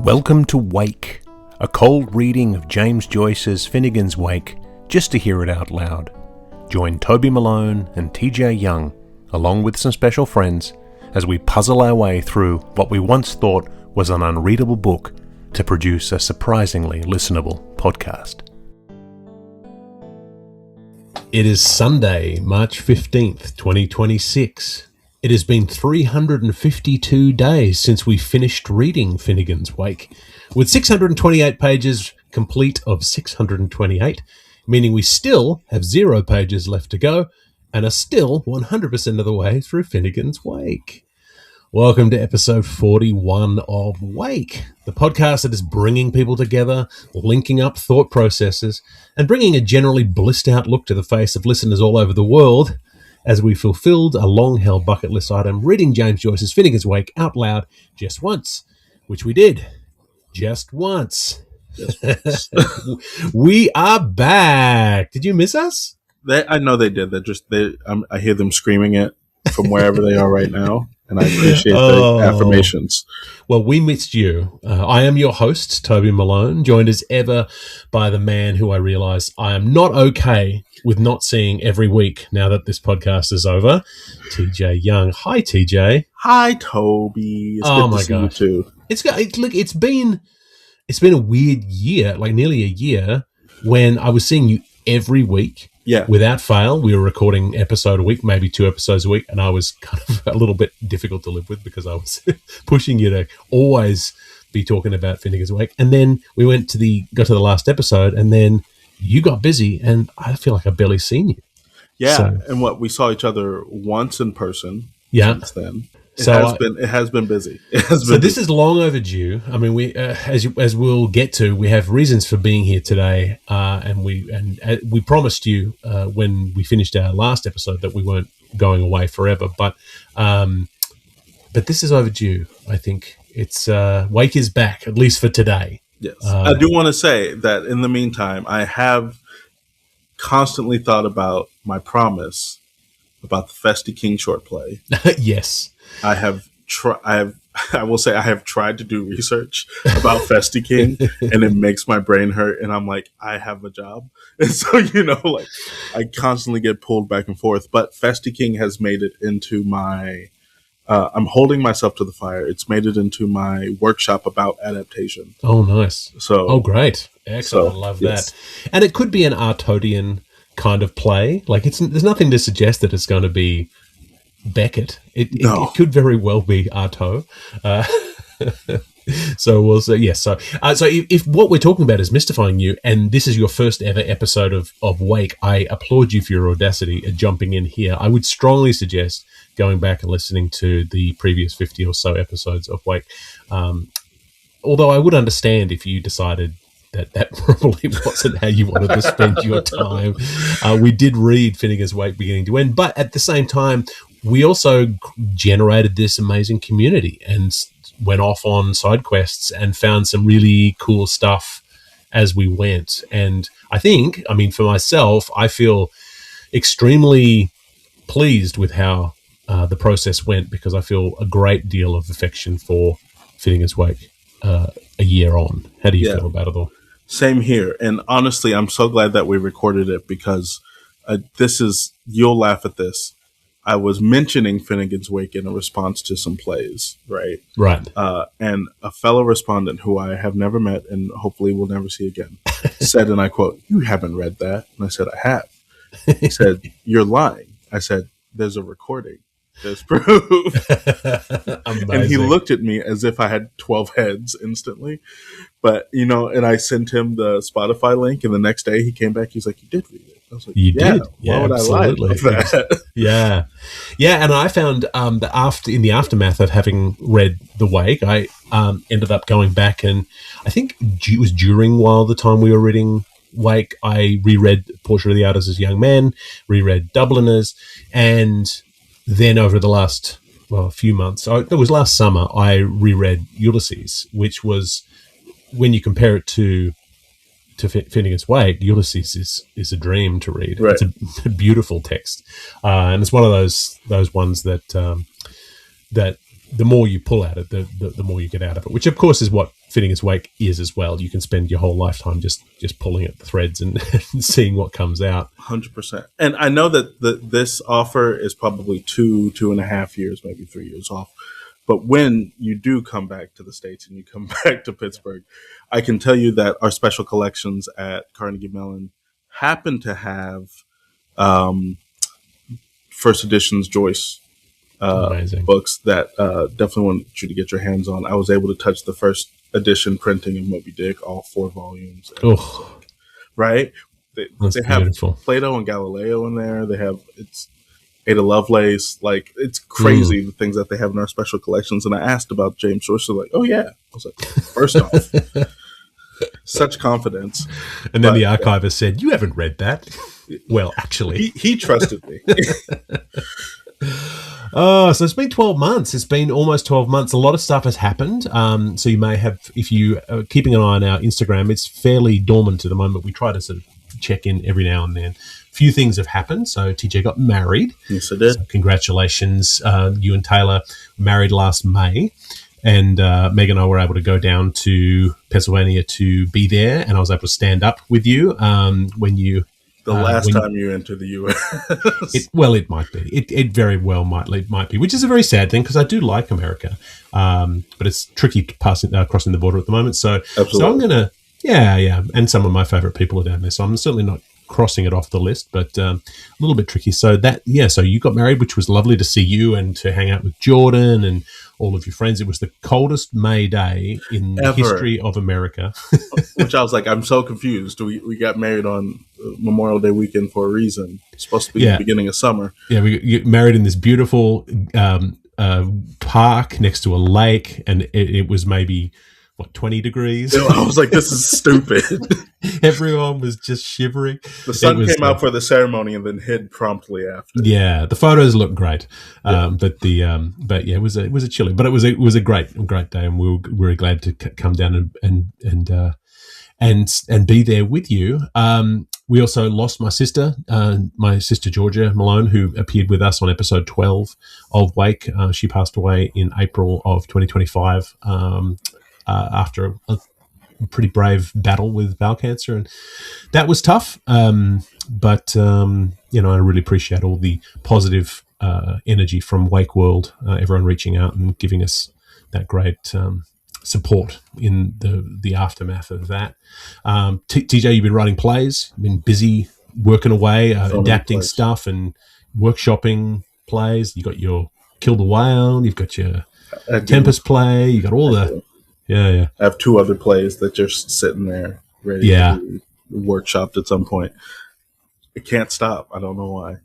Welcome to Wake, a cold reading of James Joyce's Finnegans Wake, just to hear it out loud. Join Toby Malone and TJ Young, along with some special friends, as we puzzle our way through what we once thought was an unreadable book to produce a surprisingly listenable podcast. It is Sunday, March 15th, 2026. It has been 352 days since we finished reading Finnegans Wake, with 628 pages complete of 628, meaning we still have 0 pages left to go and are still 100% of the way through Finnegans Wake. Welcome to episode 41 of Wake, the podcast that is bringing people together, linking up thought processes, and bringing a generally blissed out look to the face of listeners all over the world as we fulfilled a long-held bucket list item, reading James Joyce's Finnegans Wake out loud just once, which we did. Just once. We are back. Did you miss us? I know they did. I hear them screaming it from wherever they are right now, and I appreciate the affirmations. Well, we missed you. I am your host, Toby Malone, joined as ever by the man who I realise I am not okay with not seeing every week now that this podcast is over, TJ Young. Hi, TJ. Hi, Toby. It's good to see you too. It's been a weird year, like nearly a year, when I was seeing you every week. Yeah. Without fail, we were recording episode a week, maybe 2 episodes a week, and I was kind of a little bit difficult to live with because I was pushing you to always be talking about Finnegans Wake. And then we got to the last episode, and then you got busy, and I feel like I've barely seen you. Yeah, and we saw each other once in person. Yeah. Since then. It has been busy. This is long overdue. I mean, we as we'll get to, we have reasons for being here today, and we promised you when we finished our last episode that we weren't going away forever. But this is overdue. I think it's Wake is back, at least for today. Yes, I do want to say that in the meantime, I have constantly thought about my promise about the Festy King short play. Yes. I will say I have tried to do research about Festy King, and it makes my brain hurt. And I'm like, I have a job, and so I constantly get pulled back and forth. But Festy King has made it into my. I'm holding myself to the fire. It's made it into my workshop about adaptation. Oh, nice. Great, excellent. I love yes. that. And it could be an Artodian kind of play. Like there's nothing to suggest that it's going to be Beckett. It could very well be Artaud. So we'll say yes. So if what we're talking about is mystifying you, and this is your first ever episode of Wake, I applaud you for your audacity at jumping in here. I would strongly suggest going back and listening to the previous 50 or so episodes of Wake. Although I would understand if you decided that probably wasn't how you wanted to spend your time. We did read Finnegans Wake beginning to end, but at the same time, we also generated this amazing community and went off on side quests and found some really cool stuff as we went. And for myself, I feel extremely pleased with how the process went, because I feel a great deal of affection for Finnegans Wake a year on. How do you feel about it all? Same here. And honestly, I'm so glad that we recorded it, because you'll laugh at this. I was mentioning Finnegans Wake in a response to some plays, right? Right. And a fellow respondent who I have never met and hopefully will never see again said, and I quote, "You haven't read that." And I said, "I have." He said, "You're lying." I said, "There's a recording. There's proof." And he looked at me as if I had 12 heads instantly. But, and I sent him the Spotify link, and the next day he came back. He's like, "You did read it." I was like, "You did? Why would absolutely. I lie about that?" Yeah. And I found that in the aftermath of having read The Wake, I ended up going back, and I think it was during the time we were reading Wake, I reread Portrait of the Artist as a Young Man, reread Dubliners, and then over the last few months, it was last summer, I reread Ulysses, which was, when you compare it to Finnegans Wake, Ulysses is a dream to read. Right. It's a beautiful text, and it's one of those ones that the more you pull at it, the more you get out of it. Which, of course, is what Finnegans Wake is as well. You can spend your whole lifetime just pulling at the threads and seeing what comes out. 100%. And I know that this offer is probably 2.5 years, maybe 3 years off. But when you do come back to the States and you come back to Pittsburgh, I can tell you that our special collections at Carnegie Mellon happen to have first editions Joyce books that definitely want you to get your hands on. I was able to touch the first edition printing of Moby Dick, all 4 volumes. Oh, right? They have beautiful. Plato and Galileo in there. They have Ada Lovelace. Like, it's crazy the things that they have in our special collections. And I asked about James Joyce. They're like, oh, yeah. I was like, first off, such confidence. And then the archivist said, you haven't read that. Well, actually. He trusted me. Oh, so it's been 12 months. It's been almost 12 months. A lot of stuff has happened. So you may have, if you are keeping an eye on our Instagram, it's fairly dormant at the moment. We try to sort of check in every now and then. A few things have happened. So TJ got married. Yes, I did. So congratulations. You and Taylor married last May. And Meg and I were able to go down to Pennsylvania to be there. And I was able to stand up with you when you... The last time you entered the U.S. It might be. It very well might be, which is a very sad thing because I do like America, but it's tricky crossing the border at the moment. So, Absolutely. So I'm gonna, and some of my favorite people are down there. So I'm certainly not crossing it off the list, but a little bit tricky. So so you got married, which was lovely to see you and to hang out with Jordan and all of your friends. It was the coldest May day in the history of America. Which I was like, I'm so confused. We got married on Memorial Day weekend for a reason. It's supposed to be the beginning of summer. Yeah, we got married in this beautiful park next to a lake, and it was maybe 20 degrees. I was like, this is stupid. Everyone was just shivering. The sun came out for the ceremony and then hid promptly after. Yeah, the photos look great, but it was a chilly, but it was a great day, and we were very glad to come down and be there with you. We also lost my sister Georgia Malone, who appeared with us on episode 12 of Wake. She passed away in April of 2025 after a pretty brave battle with bowel cancer, and that was tough. But I really appreciate all the positive energy from Wake World, everyone reaching out and giving us that great support in the aftermath of that. TJ, you've been writing plays, you've been busy working away, adapting stuff and workshopping plays. You got your Kill the Whale, you've got your Tempest play, you got all the... Yeah. I have 2 other plays that just sitting there ready to be workshopped at some point. It can't stop. I don't know why.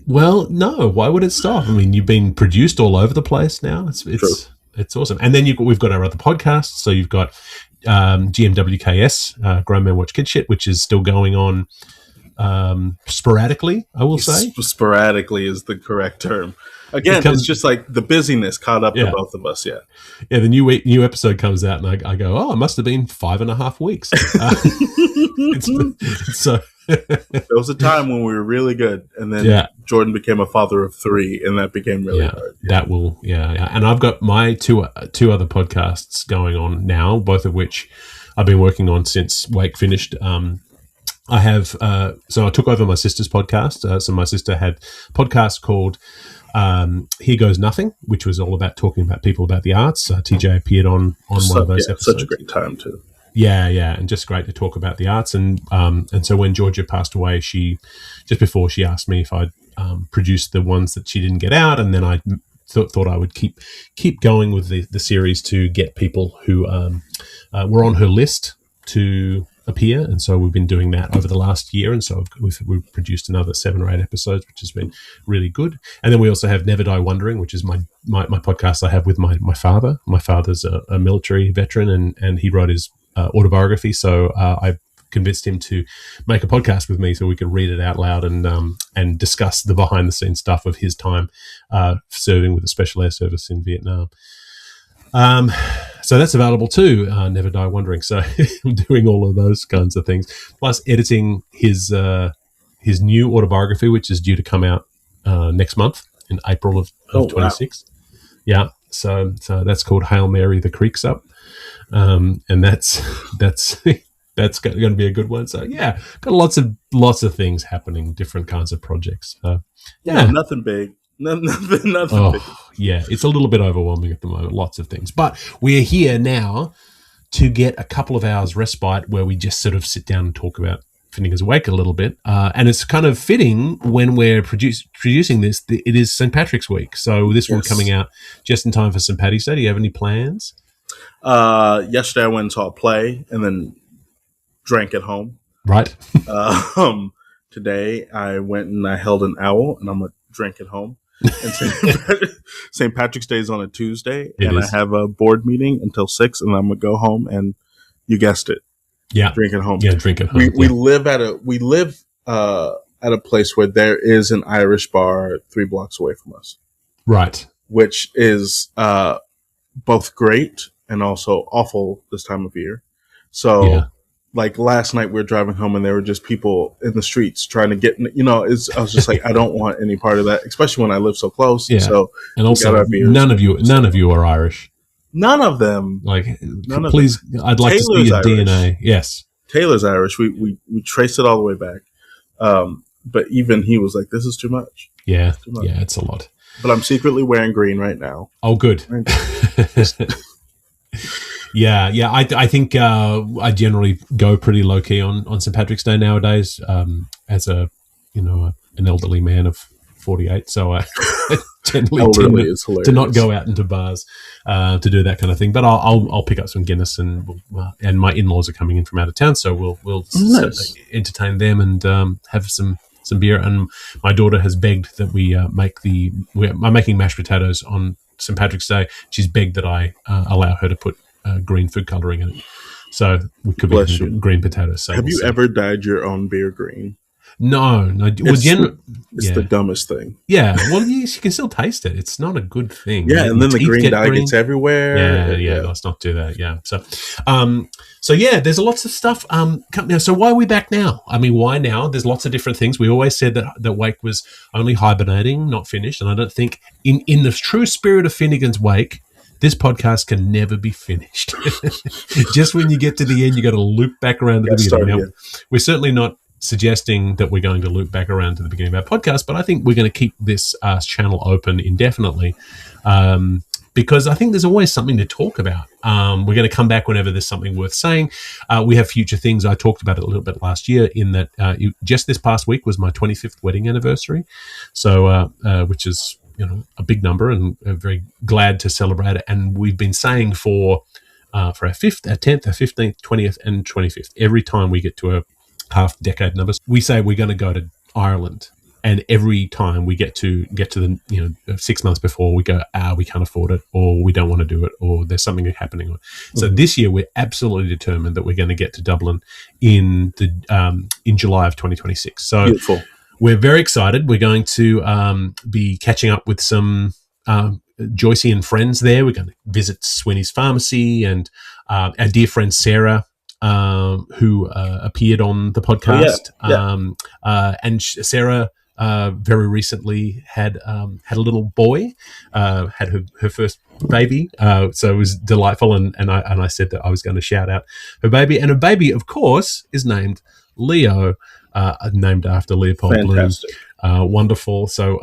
Well, no. Why would it stop? I mean, you've been produced all over the place now. It's awesome. And then we've got our other podcasts. So you've got GMWKS, Grown Men Watch Kid Shit, which is still going on sporadically, I will say. Sporadically is the correct term. Again, it's just like the busyness caught up to both of us. Yeah. The new episode comes out, and I go, oh, it must have been 5.5 weeks. So there was a time when we were really good, and then Jordan became a father of 3, and that became really hard. That will, And I've got my two other podcasts going on now, both of which I've been working on since Wake finished. I have, so I took over my sister's podcast. So my sister had a podcast called Here Goes Nothing, which was all about talking about people about the arts. TJ appeared on one of those episodes. Such a great time too. Yeah, and just great to talk about the arts. And so when Georgia passed away, just before she asked me if I'd produce the ones that she didn't get out, and then I thought I would keep going with the series to get people who were on her list to appear, and so we've been doing that over the last year, and so we've produced another 7 or 8 episodes, which has been really good. And then we also have Never Die Wondering, which is my podcast I have with my father. My father's a military veteran, and he wrote his autobiography, so I convinced him to make a podcast with me so we could read it out loud and discuss the behind the scenes stuff of his time serving with the Special Air Service in Vietnam. So that's available too, Never Die Wondering. So I'm doing all of those kinds of things, plus editing his new autobiography, which is due to come out next month in April of 26. Wow. Yeah, so that's called Hail Mary, the Creek's Up. and that's that's going to be a good one. So yeah, got lots of things happening, different kinds of projects. Yeah, nothing big. Nothing big. Yeah, it's a little bit overwhelming at the moment. Lots of things, but we're here now to get a couple of hours respite where we just sort of sit down and talk about Finnegans Wake a little bit. And it's kind of fitting when we're producing this. It is St. Patrick's Week, so this one coming out just in time for St. Paddy's Day. Do you have any plans? Yesterday I went and saw a play and then drank at home. Right. Today I went and I held an owl and I'm going to drink at home. And St. Patrick's Day is on a Tuesday, and I have a board meeting until 6, and I'm gonna go home and, you guessed it, drink at home. Yeah, drink at home. We live at a place where there is an Irish bar 3 blocks away from us, right? Which is both great and also awful this time of year. So. Like last night, we were driving home and there were just people in the streets trying to get, I was just like, I don't want any part of that, especially when I live so close. Yeah. So, and also, none of you are Irish. None of them. Please, I'd like Taylor's to see your Irish. DNA. Yes. Taylor's Irish. We traced it all the way back. But even he was like, this is too much. Yeah. Yeah, it's a lot. But I'm secretly wearing green right now. Oh, good. Yeah. I think I generally go pretty low key on St. Patrick's Day nowadays. As a an elderly man of 48, so I generally tend to not go out into bars to do that kind of thing. But I'll pick up some Guinness, and my in-laws are coming in from out of town, so we'll entertain them and have some beer. And my daughter has begged that I'm making mashed potatoes on St. Patrick's Day. She's begged that I allow her to put green food coloring in it, so we could be green potatoes. So have you ever dyed your own beer green? No. It's the dumbest thing. Yeah, well, you can still taste it. It's not a good thing. Yeah, and then the green dye gets everywhere. Yeah. Let's not do that. Yeah. So yeah, there's lots of stuff. Now, so why are we back now? I mean, why now? There's lots of different things. We always said that Wake was only hibernating, not finished, and I don't think in the true spirit of Finnegans Wake, this podcast can never be finished. Just when you get to the end, you got to loop back around to the beginning. Now, we're certainly not suggesting that we're going to loop back around to the beginning of our podcast, but I think we're going to keep this channel open indefinitely because I think there's always something to talk about. We're going to come back whenever there's something worth saying. We have future things. I talked about it a little bit last year in that just this past week was my 25th wedding anniversary, so which is a big number, and I'm very glad to celebrate it. And we've been saying for our 5th, our 10th, our 15th, 20th, and 25th, every time we get to a half decade numbers, we say we're going to go to Ireland. And every time we get to the 6 months before, we go, we can't afford it, or we don't want to do it, or there's something happening. Mm-hmm. So this year we're absolutely determined that we're going to get to Dublin in July of 2026. So beautiful. We're very excited. We're going to be catching up with some Joyce and friends there. We're going to visit Sweeney's Pharmacy and our dear friend Sarah, who appeared on the podcast. And Sarah very recently had a little boy, had her first baby. So it was delightful. And I said that I was going to shout out her baby. And her baby, of course, is named Leo. Named after Leopold Bloom. Wonderful. So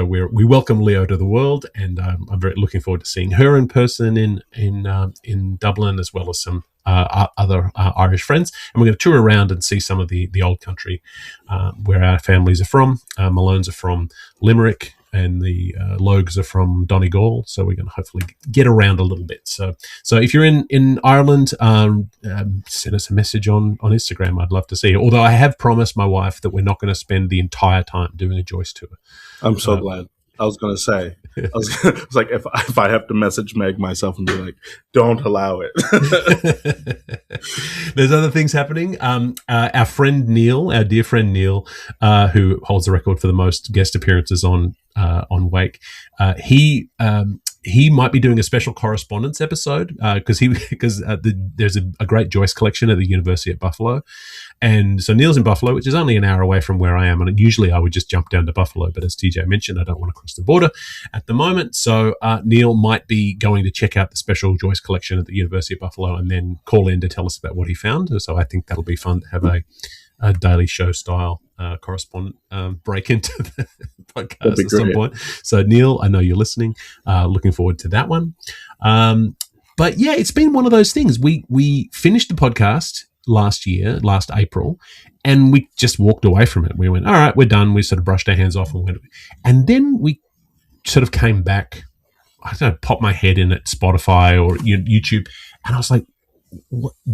we welcome Leo to the world, and I'm very looking forward to seeing her in person in Dublin, as well as some other Irish friends. And we're going to tour around and see some of the old country where our families are from. Malones are from Limerick, and the Logues are from Donegal. So we're going to hopefully get around a little bit. So if you're in Ireland, send us a message on Instagram. I'd love to see you. Although I have promised my wife that we're not going to spend the entire time doing a Joyce tour. I'm so glad. I was going to say, it's like if I have to message Meg myself and be like, don't allow it. There's other things happening. Our friend Neil, our dear friend Neil, who holds the record for the most guest appearances on Wake, he he might be doing a special correspondence episode because there's a great Joyce collection at the University at Buffalo. And so Neil's in Buffalo, which is only an hour away from where I am. And usually I would just jump down to Buffalo. But as TJ mentioned, I don't want to cross the border at the moment. So Neil might be going to check out the special Joyce collection at the University of Buffalo and then call in to tell us about what he found. So I think that'll be fun to have a daily show style correspondent break into the podcast at some point. So Neil, I know you're listening. Looking forward to that one. But yeah, it's been one of those things. We finished the podcast last April, and we just walked away from it. We went, all right, we're done. We sort of brushed our hands off and went. And then we sort of came back. I don't know, popped my head in at Spotify or YouTube, and I was like,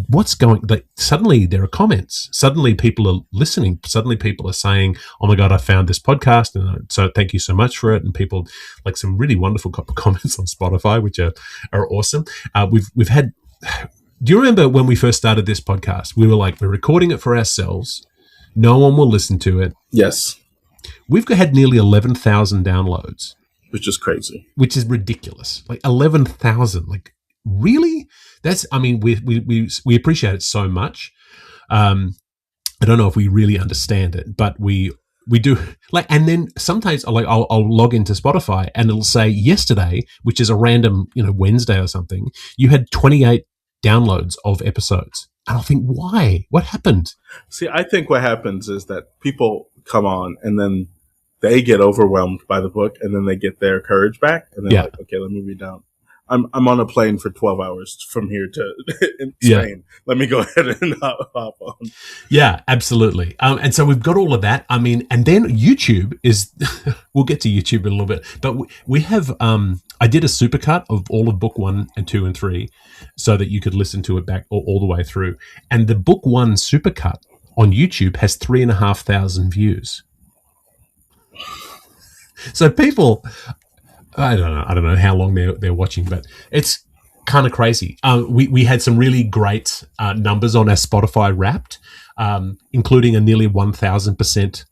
what's going, like, suddenly there are comments, suddenly people are listening, suddenly people are saying, oh my God, I found this podcast, and so thank you so much for it. And people, like, some really wonderful comments on Spotify, which are awesome. We've had, do you remember when we first started this podcast, we were like, we're recording it for ourselves, no one will listen to it. Yes. We've had nearly 11,000 downloads, which is crazy, which is ridiculous. Like 11,000, like, really? That's, I mean, we appreciate it so much. I don't know if we really understand it, but we do. Like, and then sometimes I'll log into Spotify and it'll say yesterday, which is a random, Wednesday or something, you had 28 downloads of episodes. And I'll think, why? What happened? See, I think what happens is that people come on and then they get overwhelmed by the book and then they get their courage back and they're like, okay, let me read down. I'm on a plane for 12 hours from here to Spain. Yeah. Let me go ahead and hop on. Yeah, absolutely. And so we've got all of that. I mean, and then YouTube is, we'll get to YouTube in a little bit, but we have, I did a supercut of all of book 1 and 2 and 3 so that you could listen to it back all the way through. And the book 1 supercut on YouTube has 3,500 views. So people, I don't know how long they're watching, but it's kind of crazy. We had some really great numbers on our Spotify Wrapped, including a nearly 1,000%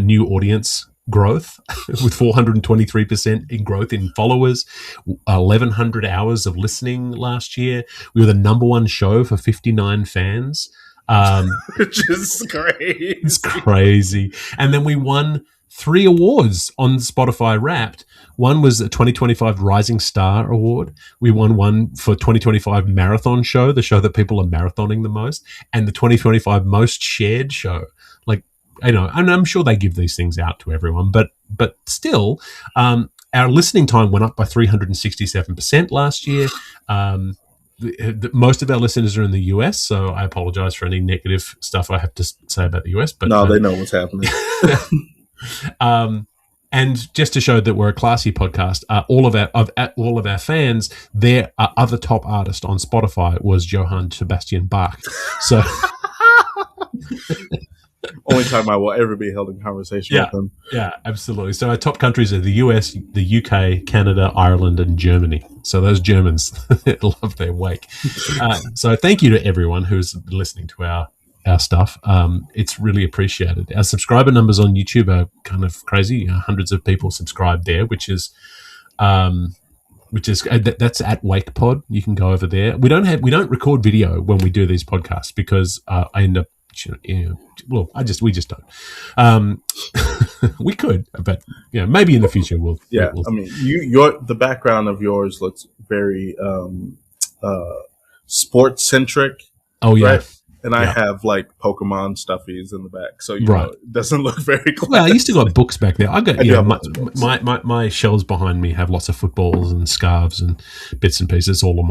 new audience growth with 423% in growth in followers, 1,100 hours of listening last year. We were the number 1 show for 59 fans. Which is crazy. It's crazy. And then we won 3 awards on Spotify Wrapped. One was a 2025 Rising Star Award. We won one for 2025 Marathon Show, the show that people are marathoning the most, and the 2025 Most Shared Show. Like, and I'm sure they give these things out to everyone, but still, our listening time went up by 367% last year. Most of our listeners are in the US, so I apologize for any negative stuff I have to say about the US. But no, they know what's happening. And just to show that we're a classy podcast, all of our fans, their other top artist on Spotify was Johann Sebastian Bach. So, only time I will ever be held in conversation with him. Yeah, absolutely. So our top countries are the US, the UK, Canada, Ireland, and Germany. So those Germans love their Wake. So thank you to everyone who's listening to our stuff. It's really appreciated. Our subscriber numbers on YouTube are kind of crazy. Hundreds of people subscribe there, which is that's at Wake Pod. You can go over there. We don't record video when we do these podcasts because I end up, we just don't. We could, but maybe in the future we'll. Yeah, I mean, the background of yours looks very sports centric. Oh yeah. Right? And I have like Pokemon stuffies in the back, so it doesn't look very clear. Well, I used to got books back there. I got my shelves behind me have lots of footballs and scarves and bits and pieces. All of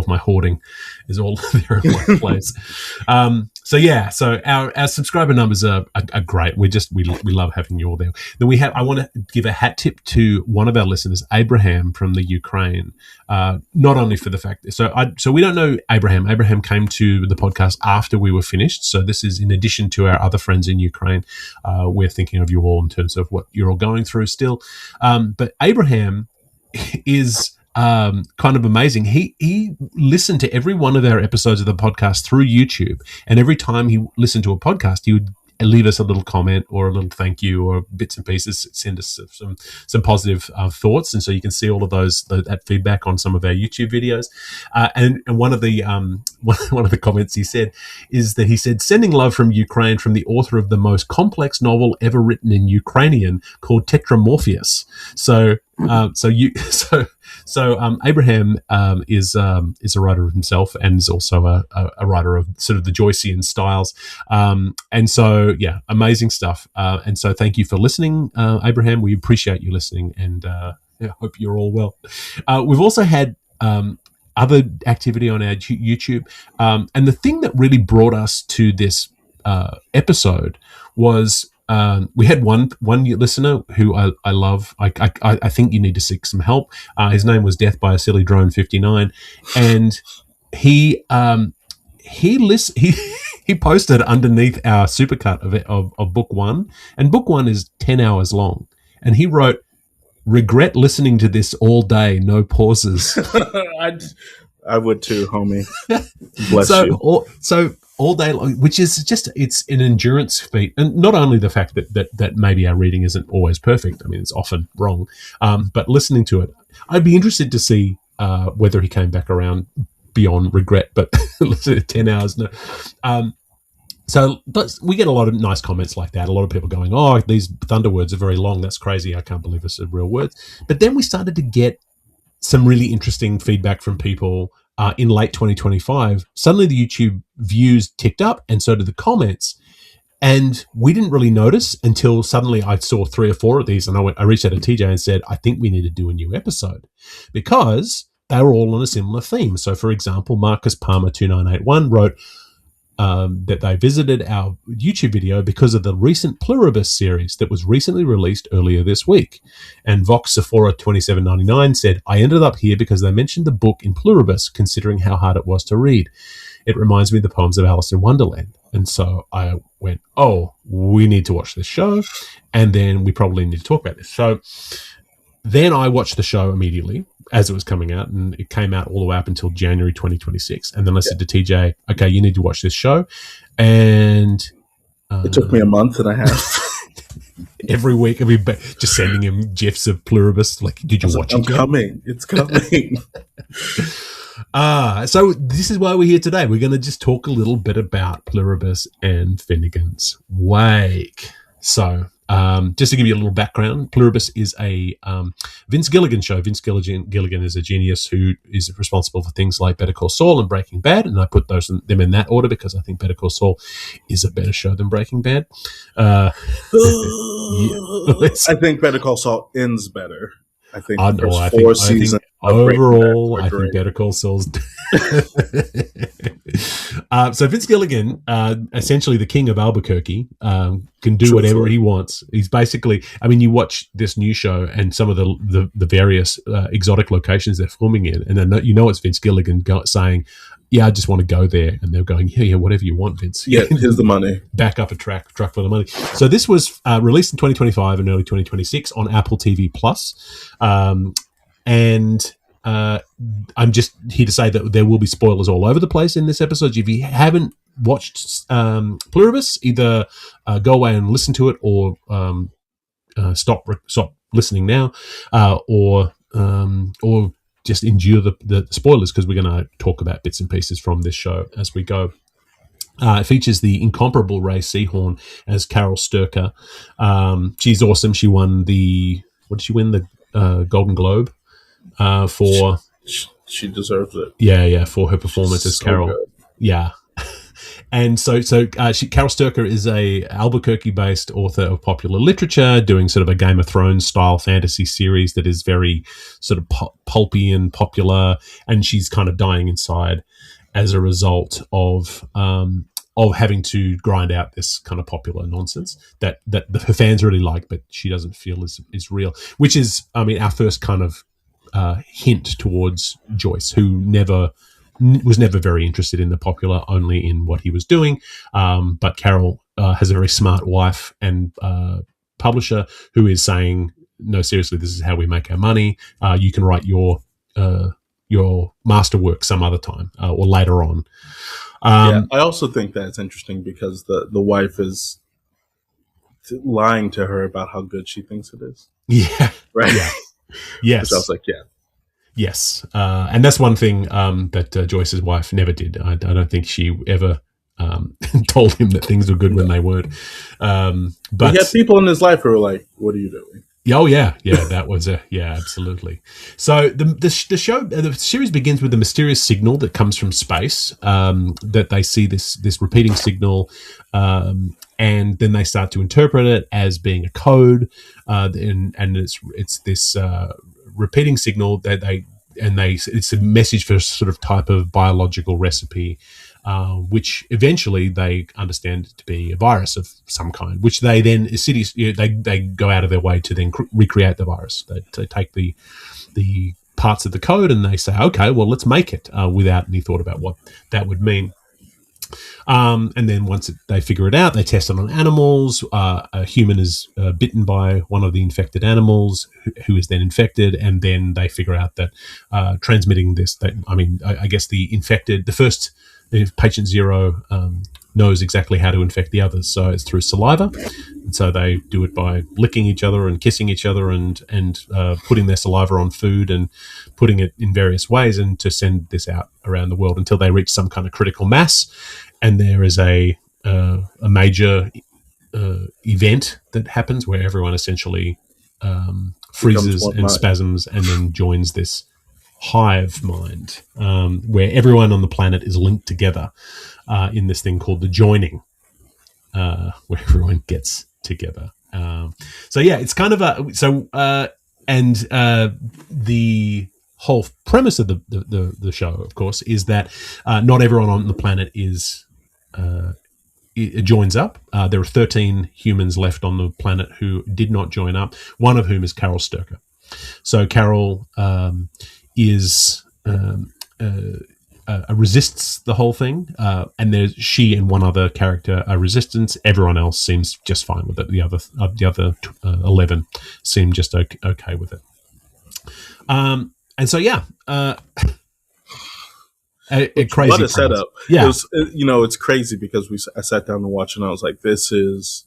my hoarding is all there in one place. So our subscriber numbers are great. We love having you all there. Then I want to give a hat tip to one of our listeners, Abraham from the Ukraine. Not only for the fact, so we don't know Abraham. Abraham came to the podcast after we were finished. So this is in addition to our other friends in Ukraine. We're thinking of you all in terms of what you're all going through still. But Abraham is kind of amazing. He listened to every one of our episodes of the podcast through YouTube, and every time he listened to a podcast, he would leave us a little comment or a little thank you or bits and pieces. Send us some positive thoughts, and so you can see all of that feedback on some of our YouTube videos. And one of the one of the comments he said is that he said, "Sending love from Ukraine from the author of the most complex novel ever written in Ukrainian called Tetramorpheus." So Abraham is a writer of himself and is also a writer of sort of the Joycean styles, and so amazing stuff. And so thank you for listening, Abraham. We appreciate you listening, and hope you're all well. We've also had other activity on our YouTube, and the thing that really brought us to this episode was. We had one listener who I love. I think you need to seek some help. His name was Death by a Silly Drone 59, and he posted underneath our supercut of book one, and book one is 10 hours long, and he wrote, "Regret listening to this all day, no pauses." I would too, homie. Bless you. All day long, which is it's an endurance feat. And not only the fact that maybe our reading isn't always perfect. I mean, it's often wrong. But listening to it, I'd be interested to see whether he came back around beyond regret, but 10 hours. No. So we get a lot of nice comments like that. A lot of people going, "Oh, these thunder words are very long. That's crazy. I can't believe it's a real word." But then we started to get some really interesting feedback from people in late 2025. Suddenly the YouTube views ticked up, and so did the comments. And we didn't really notice until suddenly I saw 3 or 4 of these, and I reached out to TJ and said, "I think we need to do a new episode," because they were all on a similar theme. So, for example, Marcus Palmer 2981 wrote that they visited our YouTube video because of the recent Pluribus series that was recently released earlier this week. And Vox Sephora 2799 said, "I ended up here because they mentioned the book in Pluribus, considering how hard it was to read. It reminds me of the poems of Alice in Wonderland." And so I went, "Oh, we need to watch this show, and then we probably need to talk about this." So then I watched the show immediately as it was coming out, and it came out all the way up until January 2026. And then I said to TJ, "Okay, you need to watch this show." And it took me a month and a half. Every week I'd be just sending him gifs of Pluribus, like, "Did you watch it?" Coming. It's coming. So this is why we're here today. We're going to just talk a little bit about Pluribus and Finnegans Wake. So just to give you a little background, Pluribus is a Vince Gilligan show. Vince Gilligan is a genius who is responsible for things like Better Call Saul and Breaking Bad, and I put them in that order because I think Better Call Saul is a better show than Breaking Bad. I think Better Call Saul ends better. I think the first 4 seasons. Overall, I think Better Call Saul's. So Vince Gilligan, essentially the king of Albuquerque, can do whatever he wants. He's basically, I mean, you watch this new show and some of the various exotic locations they're filming in, and then it's Vince Gilligan saying, "Yeah, I just want to go there," and they're going, "Yeah, whatever you want, Vince. Yeah, here's the money. Back up a truck for the money." So this was released in 2025 and early 2026 on Apple TV Plus. And I'm just here to say that there will be spoilers all over the place in this episode. If you haven't watched Pluribus, either go away and listen to it, or stop listening now, or just endure the spoilers, because we're going to talk about bits and pieces from this show as we go. It features the incomparable Ray Seahorn as Carol Sturcker. She's awesome. She won the Golden Globe for. She deserves it. Yeah, for her performance as Carol. Good. Yeah. And Carol Sturcker is a Albuquerque-based author of popular literature, doing sort of a Game of Thrones style fantasy series that is very sort of pulpy and popular, and she's kind of dying inside as a result of having to grind out this kind of popular nonsense that her fans really like, but she doesn't feel is real. Which is, I mean, our first kind of hint towards Joyce, who was never very interested in the popular, only in what he was doing. But Carol has a very smart wife and publisher who is saying, "No, seriously, this is how we make our money. You can write your masterwork some other time or later on." I also think that's interesting because the wife is lying to her about how good she thinks it is. Yeah. Right. Yeah. Yes. Which I was like, yeah. Yes. And that's one thing that Joyce's wife never did. I don't think she ever told him that things were good when they weren't. But he had people in his life who were like, "What are you doing?" Oh yeah, that was absolutely. So the show, the series begins with a mysterious signal that comes from space. That they see this repeating signal, and then they start to interpret it as being a code, and it's this repeating signal that it's a message for a sort of type of biological recipe. Which eventually they understand to be a virus of some kind, which they then they go out of their way to then recreate the virus. They take the parts of the code and they say, okay, well, let's make it without any thought about what that would mean. And then once they figure it out, they test it on animals. A human is bitten by one of the infected animals who is then infected, and then they figure out that transmitting this, I guess the first patient zero knows exactly how to infect the others. So it's through saliva. And so they do it by licking each other and kissing each other and putting their saliva on food and putting it in various ways, and to send this out around the world until they reach some kind of critical mass. And there is a major event that happens where everyone essentially freezes and spasms and then joins this hive mind, where everyone on the planet is linked together in this thing called the joining, where everyone gets together. It's kind of the whole premise of the show, of course, is that not everyone on the planet it joins up. There are 13 humans left on the planet who did not join up, one of whom is Carol Sturcker. So Carol resists the whole thing, and she and one other character are resistance. Everyone else seems just fine with it. The other 11 seem just okay with it. A crazy what a setup. Yeah, it's crazy because I sat down to watch and I was like, this is.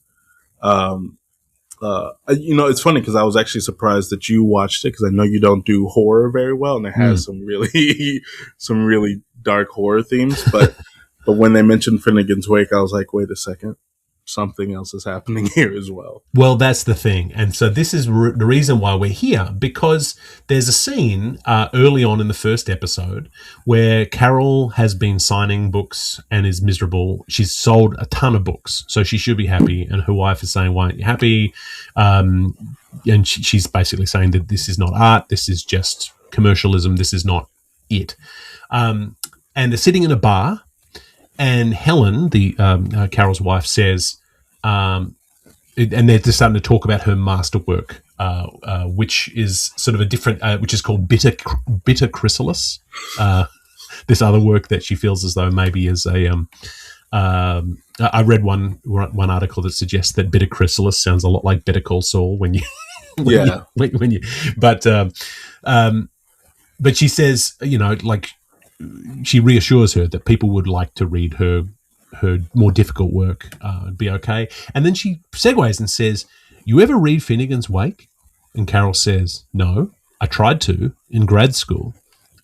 It's funny because I was actually surprised that you watched it, because I know you don't do horror very well, and it has some really dark horror themes. But when they mentioned Finnegans Wake, I was like, wait a second, something else is happening here as well. Well, that's the thing. And so this is the reason why we're here, because there's a scene early on in the first episode where Carol has been signing books and is miserable. She's sold a ton of books, so she should be happy. And her wife is saying, why aren't you happy? And she's basically saying that this is not art. This is just commercialism. This is not it. And they're sitting in a bar, and Helen, Carol's wife, says, and they're just starting to talk about her masterwork, which is sort of a different, which is called Bitter Chrysalis. This other work that she feels as though maybe is I read one article that suggests that Bitter Chrysalis sounds a lot like Better Call Saul when you, but she says, she reassures her that people would like to read her more difficult work, be okay. And then she segues and says, you ever read Finnegans Wake? And Carol says, no, I tried to in grad school.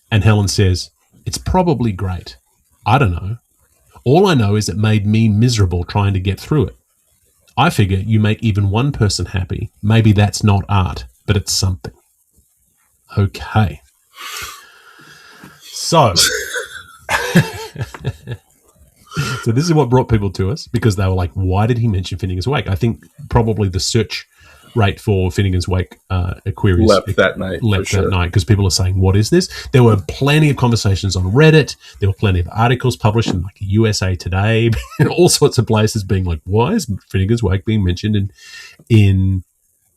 And Helen says, it's probably great. I don't know. All I know is it made me miserable trying to get through it. I figure you make even one person happy. Maybe that's not art, but it's something. Okay. So, so this is what brought people to us, because they were like, why did he mention Finnegans Wake? I think probably the search rate for Finnegans Wake queries left that night because people are saying, what is this? There were plenty of conversations on Reddit. There were plenty of articles published in like USA Today and all sorts of places being like, why is Finnegans Wake being mentioned in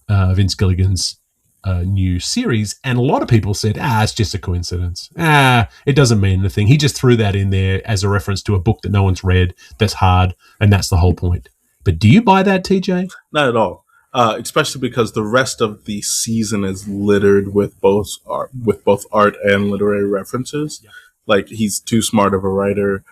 Vince Gilligan's new series? And a lot of people said, it's just a coincidence. It doesn't mean anything. He just threw that in there as a reference to a book that no one's read, that's hard, and that's the whole point. But do you buy that, TJ? Not at all. Especially because the rest of the season is littered with both art and literary references. Yeah. Like, he's too smart of a writer.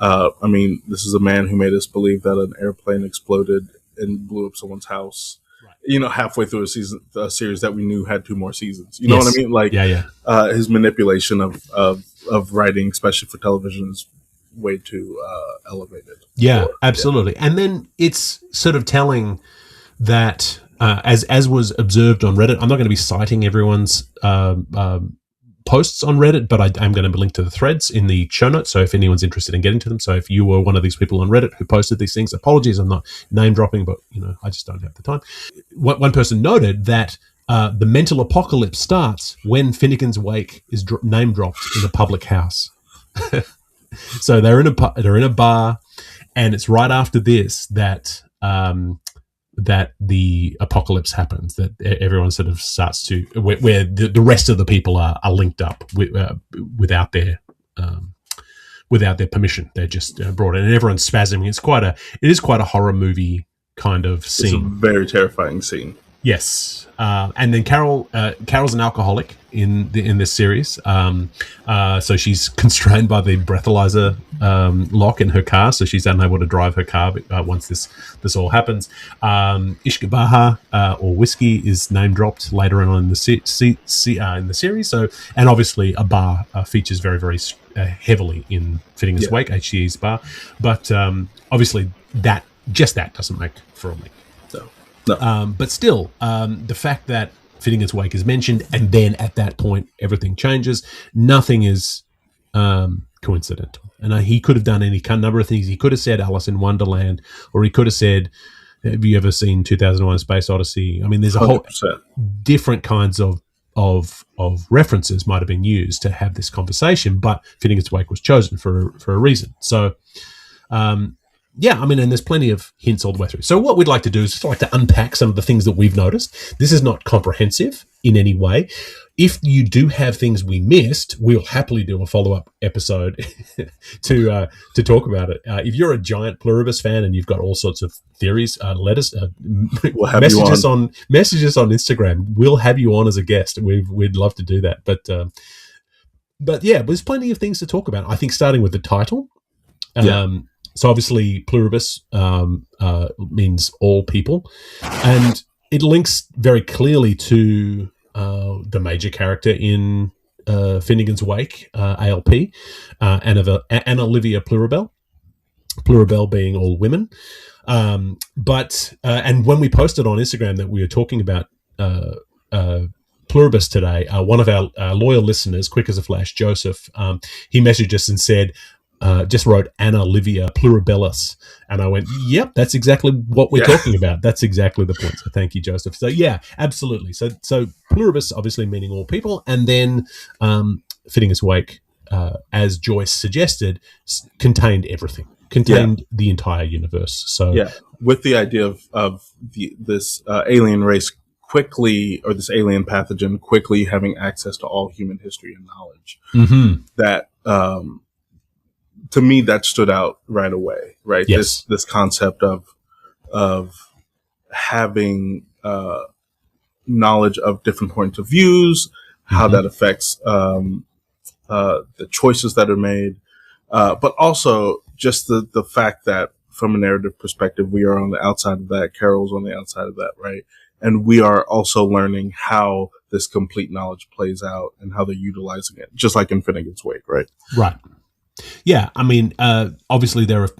This is a man who made us believe that an airplane exploded and blew up someone's house. Right. Halfway through a series that we knew had 2 more seasons. You know what I mean? Like, his manipulation of writing, especially for television, is way too elevated. Yeah, absolutely. Yeah. And then it's sort of telling that, as was observed on Reddit, I'm not going to be citing everyone's posts on Reddit, but I'm going to link to the threads in the show notes, so if anyone's interested in getting to them. So if you were one of these people on Reddit who posted these things, apologies, I'm not name dropping, but I just don't have the time. One person noted that the mental apocalypse starts when Finnegans Wake is name dropped in a public house. So they're in a bar, and it's right after this that the apocalypse happens, that everyone sort of starts to, where the rest of the people are linked up without their permission. They're just brought in, and everyone's spasming. It is quite a horror movie kind of scene. It's a very terrifying scene. Yes, and then Carol's an alcoholic in this series, so she's constrained by the breathalyzer lock in her car, so she's unable to drive her car once this all happens. Ishkabaha or whiskey is name dropped later on in the series. So, and obviously a bar features very, very heavily in Finnegans Wake, HCE's bar, but obviously that doesn't make for a link. No. But still, the fact that Finnegans Wake is mentioned, and then at that point everything changes. Nothing is coincidental. And he could have done any number of things. He could have said Alice in Wonderland, or he could have said, "Have you ever seen 2001: Space Odyssey?" I mean, there's a 100%. Whole different kinds of references might have been used to have this conversation, but Finnegans Wake was chosen for a reason. So. Yeah, I mean, and there's plenty of hints all the way through. So what we'd like to do is just like to unpack some of the things that we've noticed. This is not comprehensive in any way. If you do have things we missed, we'll happily do a follow-up episode to talk about it. If you're a giant Pluribus fan and you've got all sorts of theories, let us message us on Instagram. We'll have you on as a guest. We'd love to do that. But yeah, there's plenty of things to talk about. I think starting with the title. So obviously pluribus means all people, and it links very clearly to the major character in Finnegans Wake, ALP, Anna Olivia Pluribel. Pluribel being all women. But when we posted on Instagram that we were talking about Pluribus today, one of our loyal listeners, quick as a flash, Joseph, he messaged us and said, just wrote Anna Olivia Pluribellus, and I went, yep, that's exactly what we're talking about. That's exactly the point. So thank you, Joseph. So yeah, absolutely. So pluribus obviously meaning all people, and then Finnegans Wake, as Joyce suggested, contained everything, the entire universe. So with the idea of this alien race quickly, or this alien pathogen quickly having access to all human history and knowledge, that to me, that stood out right away, right? Yes. This concept of having knowledge of different points of views, how that affects the choices that are made, but also just the fact that from a narrative perspective, we are on the outside of that, Carol's on the outside of that, right? And we are also learning how this complete knowledge plays out and how they're utilizing it, just like in Finnegans Wake, right? Right. Yeah, I mean, obviously there are,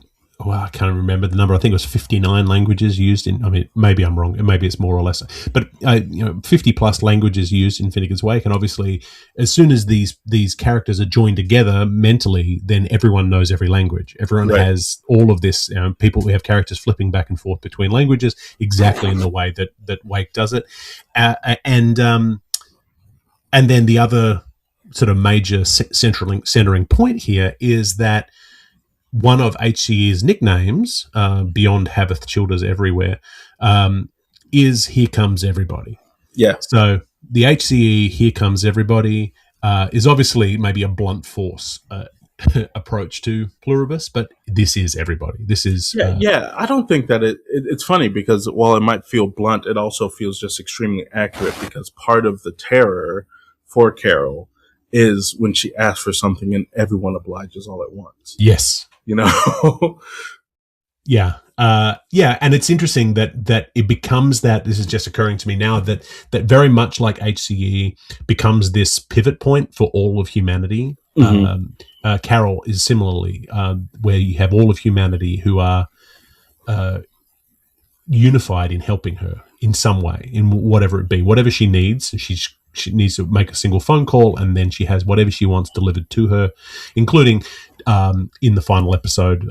I can't remember the number. I think it was 59 languages used in, I mean, maybe I'm wrong. Maybe it's more or less. But, 50 plus languages used in Finnegans Wake. And obviously, as soon as these characters are joined together mentally, then everyone knows every language. Everyone has all of this. We have characters flipping back and forth between languages exactly in the way that Wake does it. And then the other sort of major centering point here is that one of HCE's nicknames, beyond Haveth Childers Everywhere, is Here Comes Everybody. Yeah. So the HCE Here Comes Everybody is obviously maybe a blunt force approach to Pluribus, but this is everybody. This is... I don't think that it's funny because while it might feel blunt, it also feels just extremely accurate, because part of the terror for Carol is when she asks for something and everyone obliges all at once. Yes. Yeah. Yeah, and it's interesting that it becomes that. This is just occurring to me now that very much like HCE becomes this pivot point for all of humanity. Carol is similarly where you have all of humanity who are unified in helping her in some way, in whatever it be, whatever she needs. She needs to make a single phone call, and then she has whatever she wants delivered to her, including in the final episode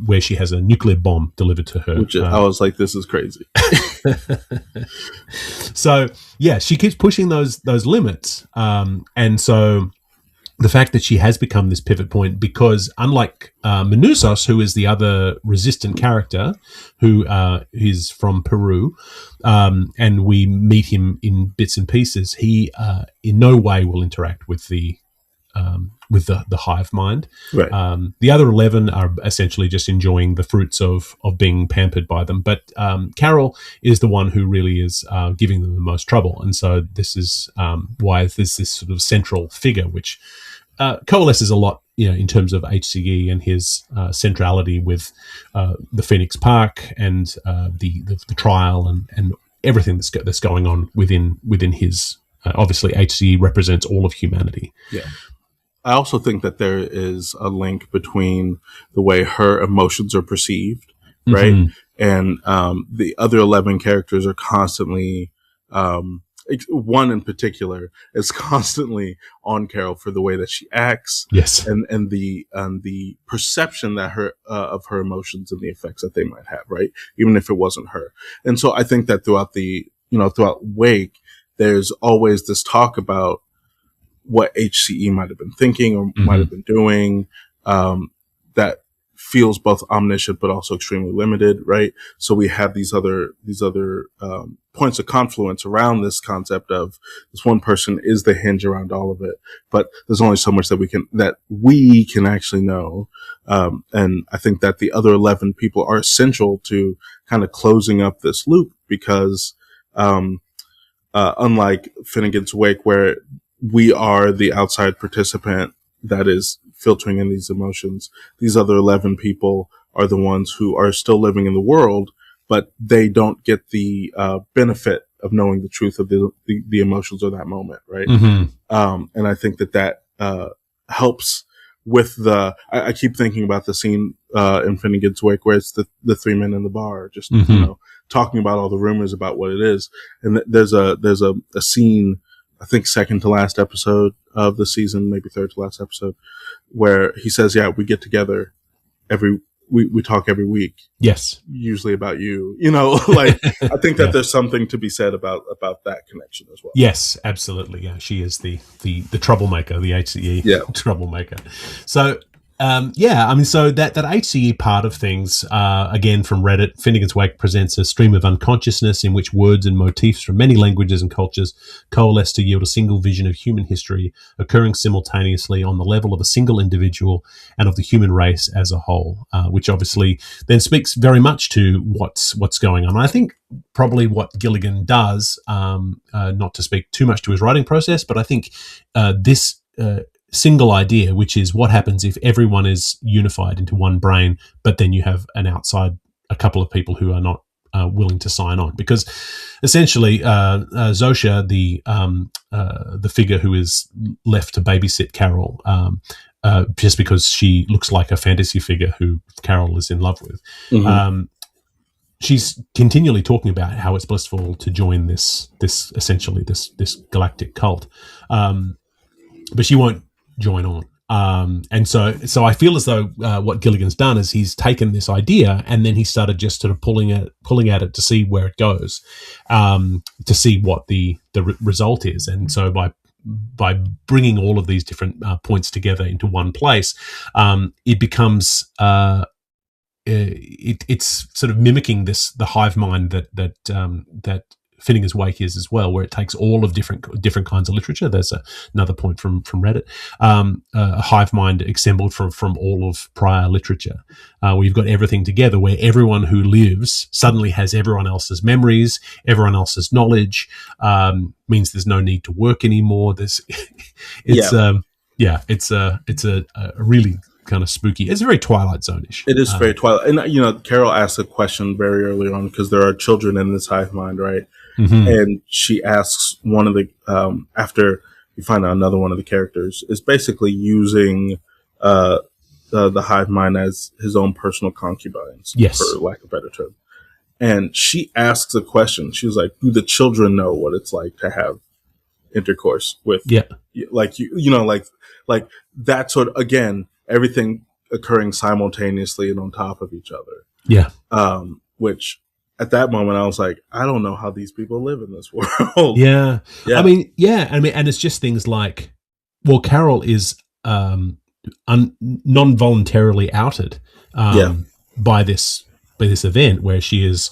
where she has a nuclear bomb delivered to her. Which I was like, this is crazy. So yeah, she keeps pushing those limits, and so the fact that she has become this pivot point, because unlike Menusos, who is the other resistant character, who is from Peru, and we meet him in bits and pieces, he in no way will interact with the hive mind. Right. The other 11 are essentially just enjoying the fruits of being pampered by them. But Carol is the one who really is giving them the most trouble. And so this is why there's this sort of central figure, which coalesces a lot, in terms of HCE and his centrality with the Phoenix Park and the trial and everything that's going on within his. Obviously, HCE represents all of humanity. Yeah. I also think that there is a link between the way her emotions are perceived, right? Mm-hmm. And the other 11 characters are constantly, one in particular is constantly on Carol for the way that she acts. Yes. And the perception that her of her emotions and the effects that they might have, right? Even if it wasn't her. And so I think that throughout Wake, there's always this talk about what HCE might have been thinking or might have been doing, that feels both omniscient but also extremely limited, right? So we have these other points of confluence around this concept of this one person is the hinge around all of it, but there's only so much that we can actually know. And I think that the other 11 people are essential to kind of closing up this loop, because unlike Finnegans Wake, where we are the outside participant that is filtering in these emotions, these other 11 people are the ones who are still living in the world, but they don't get the benefit of knowing the truth of the emotions of that moment, right? Mm-hmm. And I think that helps with I keep thinking about the scene in Finnegans Wake where it's the three men in the bar just talking about all the rumors about what it is, and there's a scene, I think second to last episode of the season, maybe third to last episode, where he says, yeah, we get together we talk every week. Yes. Usually about you, like, I think that there's something to be said about that connection as well. Yes, absolutely. Yeah. She is the troublemaker, the HCE troublemaker. So, so that HCE part of things, again, from Reddit, Finnegans Wake presents a stream of unconsciousness in which words and motifs from many languages and cultures coalesce to yield a single vision of human history occurring simultaneously on the level of a single individual and of the human race as a whole, which obviously then speaks very much to what's going on. I think probably what Gilligan does, not to speak too much to his writing process, but I think this single idea, which is what happens if everyone is unified into one brain, but then you have a couple of people who are not willing to sign on, because essentially Zosha, the figure who is left to babysit Carol, just because she looks like a fantasy figure who Carol is in love with. Mm-hmm. She's continually talking about how it's blissful to join this galactic cult, but she won't join on. And so I feel as though what Gilligan's done is he's taken this idea and then he started just sort of pulling at it to see where it goes, to see what the result is. And so by bringing all of these different points together into one place, it becomes it's sort of mimicking the hive mind that Finnegans Wake is as well, where it takes all of different kinds of literature. There's another point from Reddit, a hive mind assembled from all of prior literature, where you've got everything together, where everyone who lives suddenly has everyone else's memories, everyone else's knowledge, means there's no need to work anymore. It's a really kind of spooky. It's very Twilight Zone-ish. It is very Twilight. And, Carol asked a question very early on because there are children in this hive mind, right? Mm-hmm. And she asks one of the, after you find out another one of the characters is basically using the hive mind as his own personal concubines, yes, for lack of a better term. And she asks a question. She was like, do the children know what it's like to have intercourse with, like like that sort of, again, everything occurring simultaneously and on top of each other. Yeah. Which at that moment I was like, I don't know how these people live in this world. Yeah. I mean, and it's just things like, well, Carol is non-voluntarily outed by this event where she's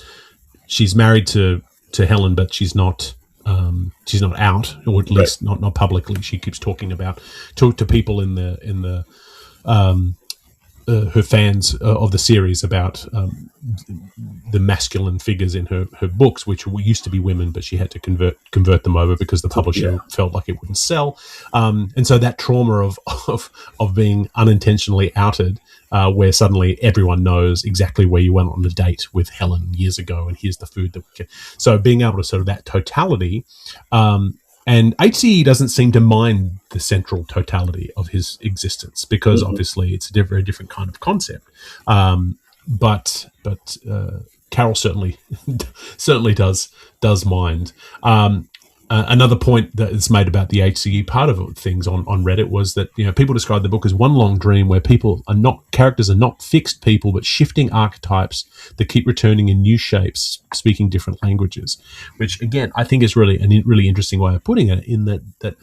married to Helen, but she's not out, or at least not publicly. She keeps talking to people in the her fans of the series about the masculine figures in her books, which used to be women, but she had to convert them over because the publisher felt like it wouldn't sell. And so that trauma of being unintentionally outed, where suddenly everyone knows exactly where you went on a date with Helen years ago, and here's the food that we can. So being able to sort of that totality. And HCE doesn't seem to mind the central totality of his existence because obviously it's a very different kind of concept. But Carol certainly does mind. Another point that is made about the HCE part of things on Reddit was that people describe the book as one long dream where characters are not fixed people but shifting archetypes that keep returning in new shapes, speaking different languages, which again I think is really a really interesting way of putting it. In that,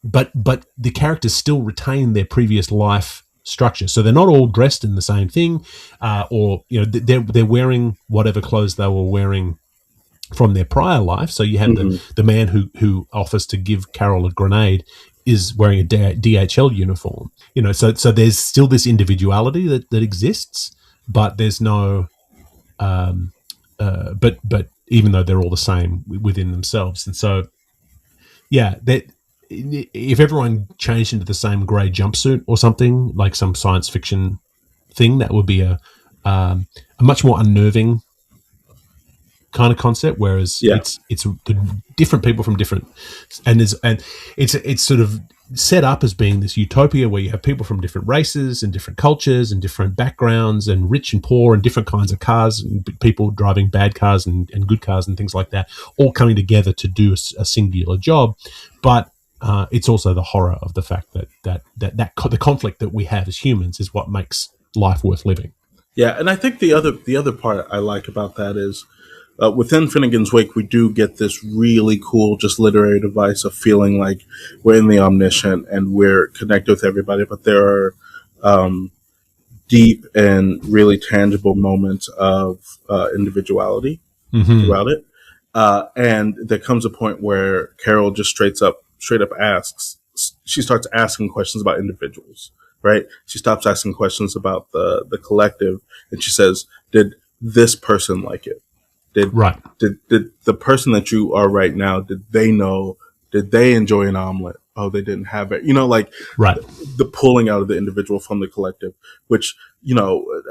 but the characters still retain their previous life structure, so they're not all dressed in the same thing, or they're wearing whatever clothes they were wearing from their prior life. So you have the man who offers to give Carol a grenade is wearing a DHL uniform. So there's still this individuality that exists, but there's no, but even though they're all the same within themselves, and so that if everyone changed into the same grey jumpsuit or something like some science fiction thing, that would be a much more unnerving kind of concept, whereas it's different people from different, and it's sort of set up as being this utopia where you have people from different races and different cultures and different backgrounds and rich and poor and different kinds of cars and people driving bad cars and good cars and things like that, all coming together to do a singular job. But it's also the horror of the fact that the conflict that we have as humans is what makes life worth living. Yeah, and I think the other part I like about that is, within Finnegans Wake, we do get this really cool, just literary device of feeling like we're in the omniscient and we're connected with everybody, but there are deep and really tangible moments of individuality throughout it. And there comes a point where Carol just straight up asks, she starts asking questions about individuals, right? She stops asking questions about the collective, and she says, did this person like it? Did the person that you are right now, did they enjoy an omelet? Oh, they didn't have it. The pulling out of the individual from the collective, which,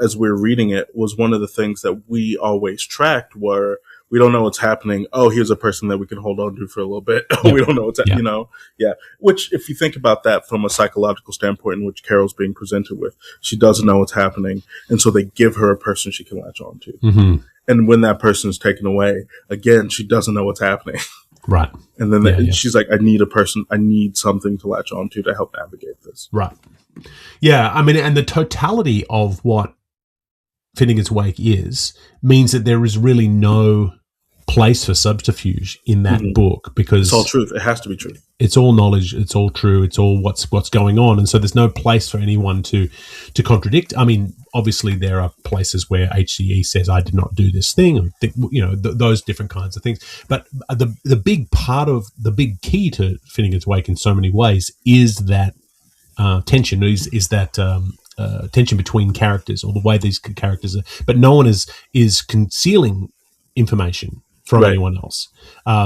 as we're reading it, was one of the things that we always tracked, where we don't know what's happening. Oh, here's a person that we can hold on to for a little bit. Oh, we don't know what's happening, Which, if you think about that from a psychological standpoint in which Carol's being presented with, she doesn't know what's happening. And so they give her a person she can latch on to. Mm-hmm. And when that person is taken away, again, she doesn't know what's happening. Right. And then she's like, I need something to latch on to help navigate this. Right. Yeah. I mean, and the totality of what Finnegans Wake means that there is really no place for subterfuge in that book, because it's all truth. It has to be true. It's all knowledge. It's all true. It's all what's going on. And so there's no place for anyone to contradict. I mean, obviously there are places where HCE says, I did not do this thing, and those different kinds of things. But the big part of the big key to Finnegans Wake in so many ways is that tension, is that tension between characters, or the way these characters are. But no one is concealing information from anyone else,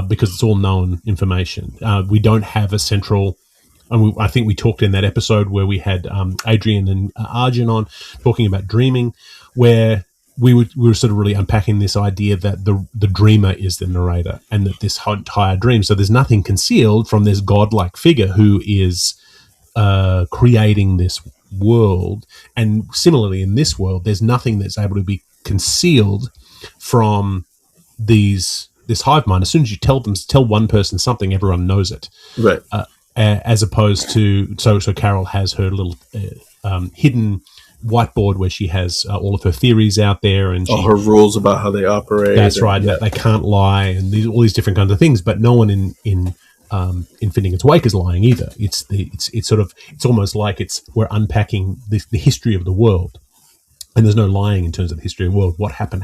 because it's all known information. We don't have a central And I think we talked in that episode where we had Adrian and Arjun on talking about dreaming, where we were sort of really unpacking this idea that the dreamer is the narrator, and that this entire dream. So there's nothing concealed from this godlike figure who is creating this world. And similarly, in this world, there's nothing that's able to be concealed from this hive mind. As soon as you tell one person something, everyone knows it. Right. As opposed to, so Carol has her little hidden whiteboard where she has all of her theories out there, and all her rules about how they operate. That's right. That they can't lie, and all these different kinds of things. But no one in Finnegans Wake is lying either. It's almost like we're unpacking the history of the world. And there's no lying in terms of the history of the world. What happened.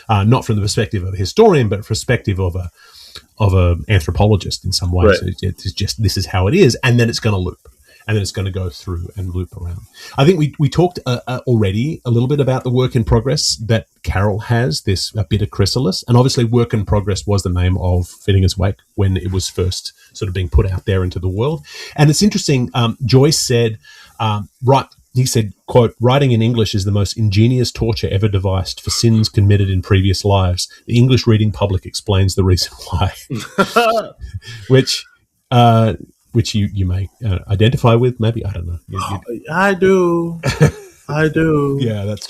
Not from the perspective of a historian, but perspective of an anthropologist in some ways. Right. It's just, this is how it is, and then it's going to loop, and then it's going to go through and loop around. I think we talked already a little bit about the work in progress that Carol has, a bit of chrysalis, and obviously work in progress was the name of Finnegans Wake when it was first sort of being put out there into the world. And it's interesting, Joyce said, he said, quote, "Writing in English is the most ingenious torture ever devised for sins committed in previous lives. The English reading public explains the reason why." which you may identify with, maybe. I don't know. I do. I do. Yeah, that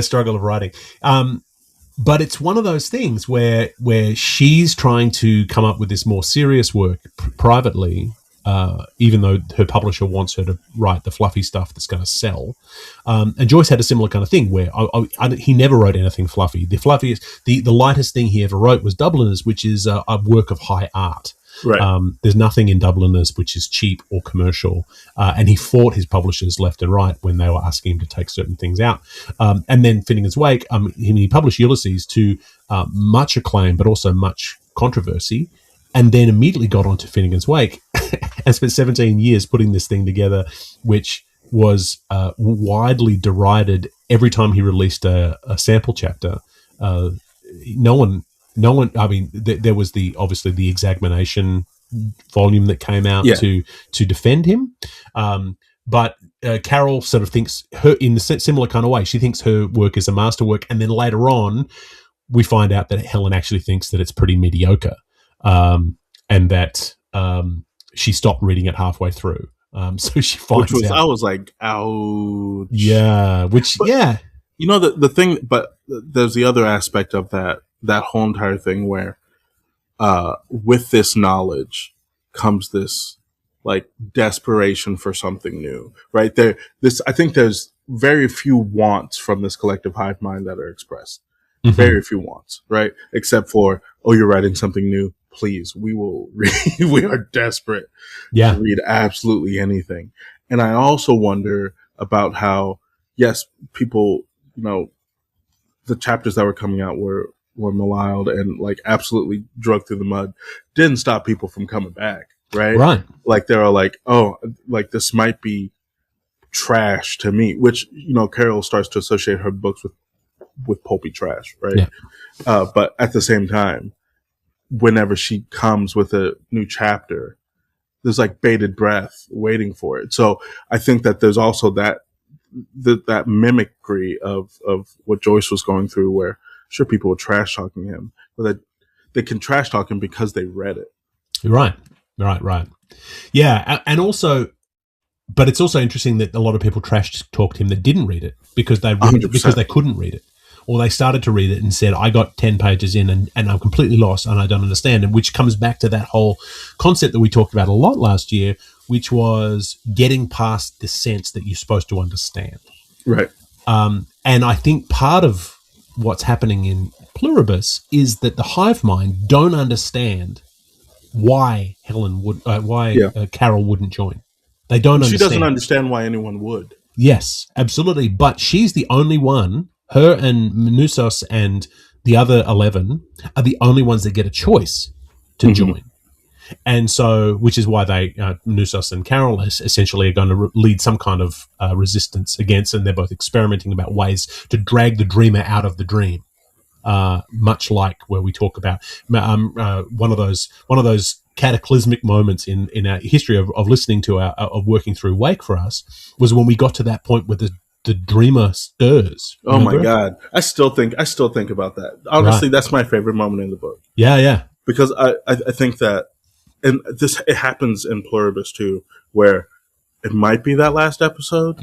struggle of writing. But it's one of those things where she's trying to come up with this more serious work privately, even though her publisher wants her to write the fluffy stuff that's going to sell. And Joyce had a similar kind of thing where he never wrote anything fluffy. The fluffiest, the lightest thing he ever wrote was Dubliners, which is a work of high art. Right. There's nothing in Dubliners which is cheap or commercial. And he fought his publishers left and right when they were asking him to take certain things out. And then Finnegans Wake, he published Ulysses to much acclaim, but also much controversy, and then immediately got onto Finnegans Wake and spent 17 years putting this thing together, which was widely derided every time he released a sample chapter. No one. I mean, there was obviously the examination volume that came out to defend him, but Carol sort of thinks her in a similar kind of way. She thinks her work is a masterwork, and then later on, we find out that Helen actually thinks that it's pretty mediocre, and that she stopped reading it halfway through. So she finds out. I was like, ouch. Yeah. You know, the thing, but there's the other aspect of that whole entire thing where with this knowledge comes this like desperation for something new, right? I think there's very few wants from this collective hive mind that are expressed. Mm-hmm. Very few wants, right? Except for, oh, you're writing something new. Please, we will read. We are desperate to read absolutely anything. And I also wonder about how, yes, people, the chapters that were coming out were malign and like absolutely drugged through the mud, didn't stop people from coming back, right? Right. Like they were like, oh, like this might be trash to me, which, Carol starts to associate her books with pulpy trash, right? Yeah. But at the same time, whenever she comes with a new chapter, there's like bated breath waiting for it. So I think that there's also that mimicry of what Joyce was going through, where sure people were trash talking him, but that they can trash talk him because they read it. Right. Yeah, and also, but it's also interesting that a lot of people trash talked him that didn't read it because they couldn't read it, or they started to read it and said, I got 10 pages in and I'm completely lost and I don't understand. And which comes back to that whole concept that we talked about a lot last year, which was getting past the sense that you're supposed to understand. Right. And I think part of what's happening in Pluribus is that the hive mind don't understand why Carol wouldn't join. They don't understand. She doesn't understand why anyone would. Yes, absolutely. But she's the only one. Her and Nusos and the other 11 are the only ones that get a choice to join. And so, which is why Nusos and Carol essentially are going to lead some kind of resistance against, and they're both experimenting about ways to drag the dreamer out of the dream. Much like where we talk about one of those cataclysmic moments in our history of listening to of working through Wake for us was when we got to that point where the dreamer stirs. Oh my Remember? God. I still think about that. Honestly, that's my favorite moment in the book. Yeah. Because I think that, and it happens in Pluribus too, where it might be that last episode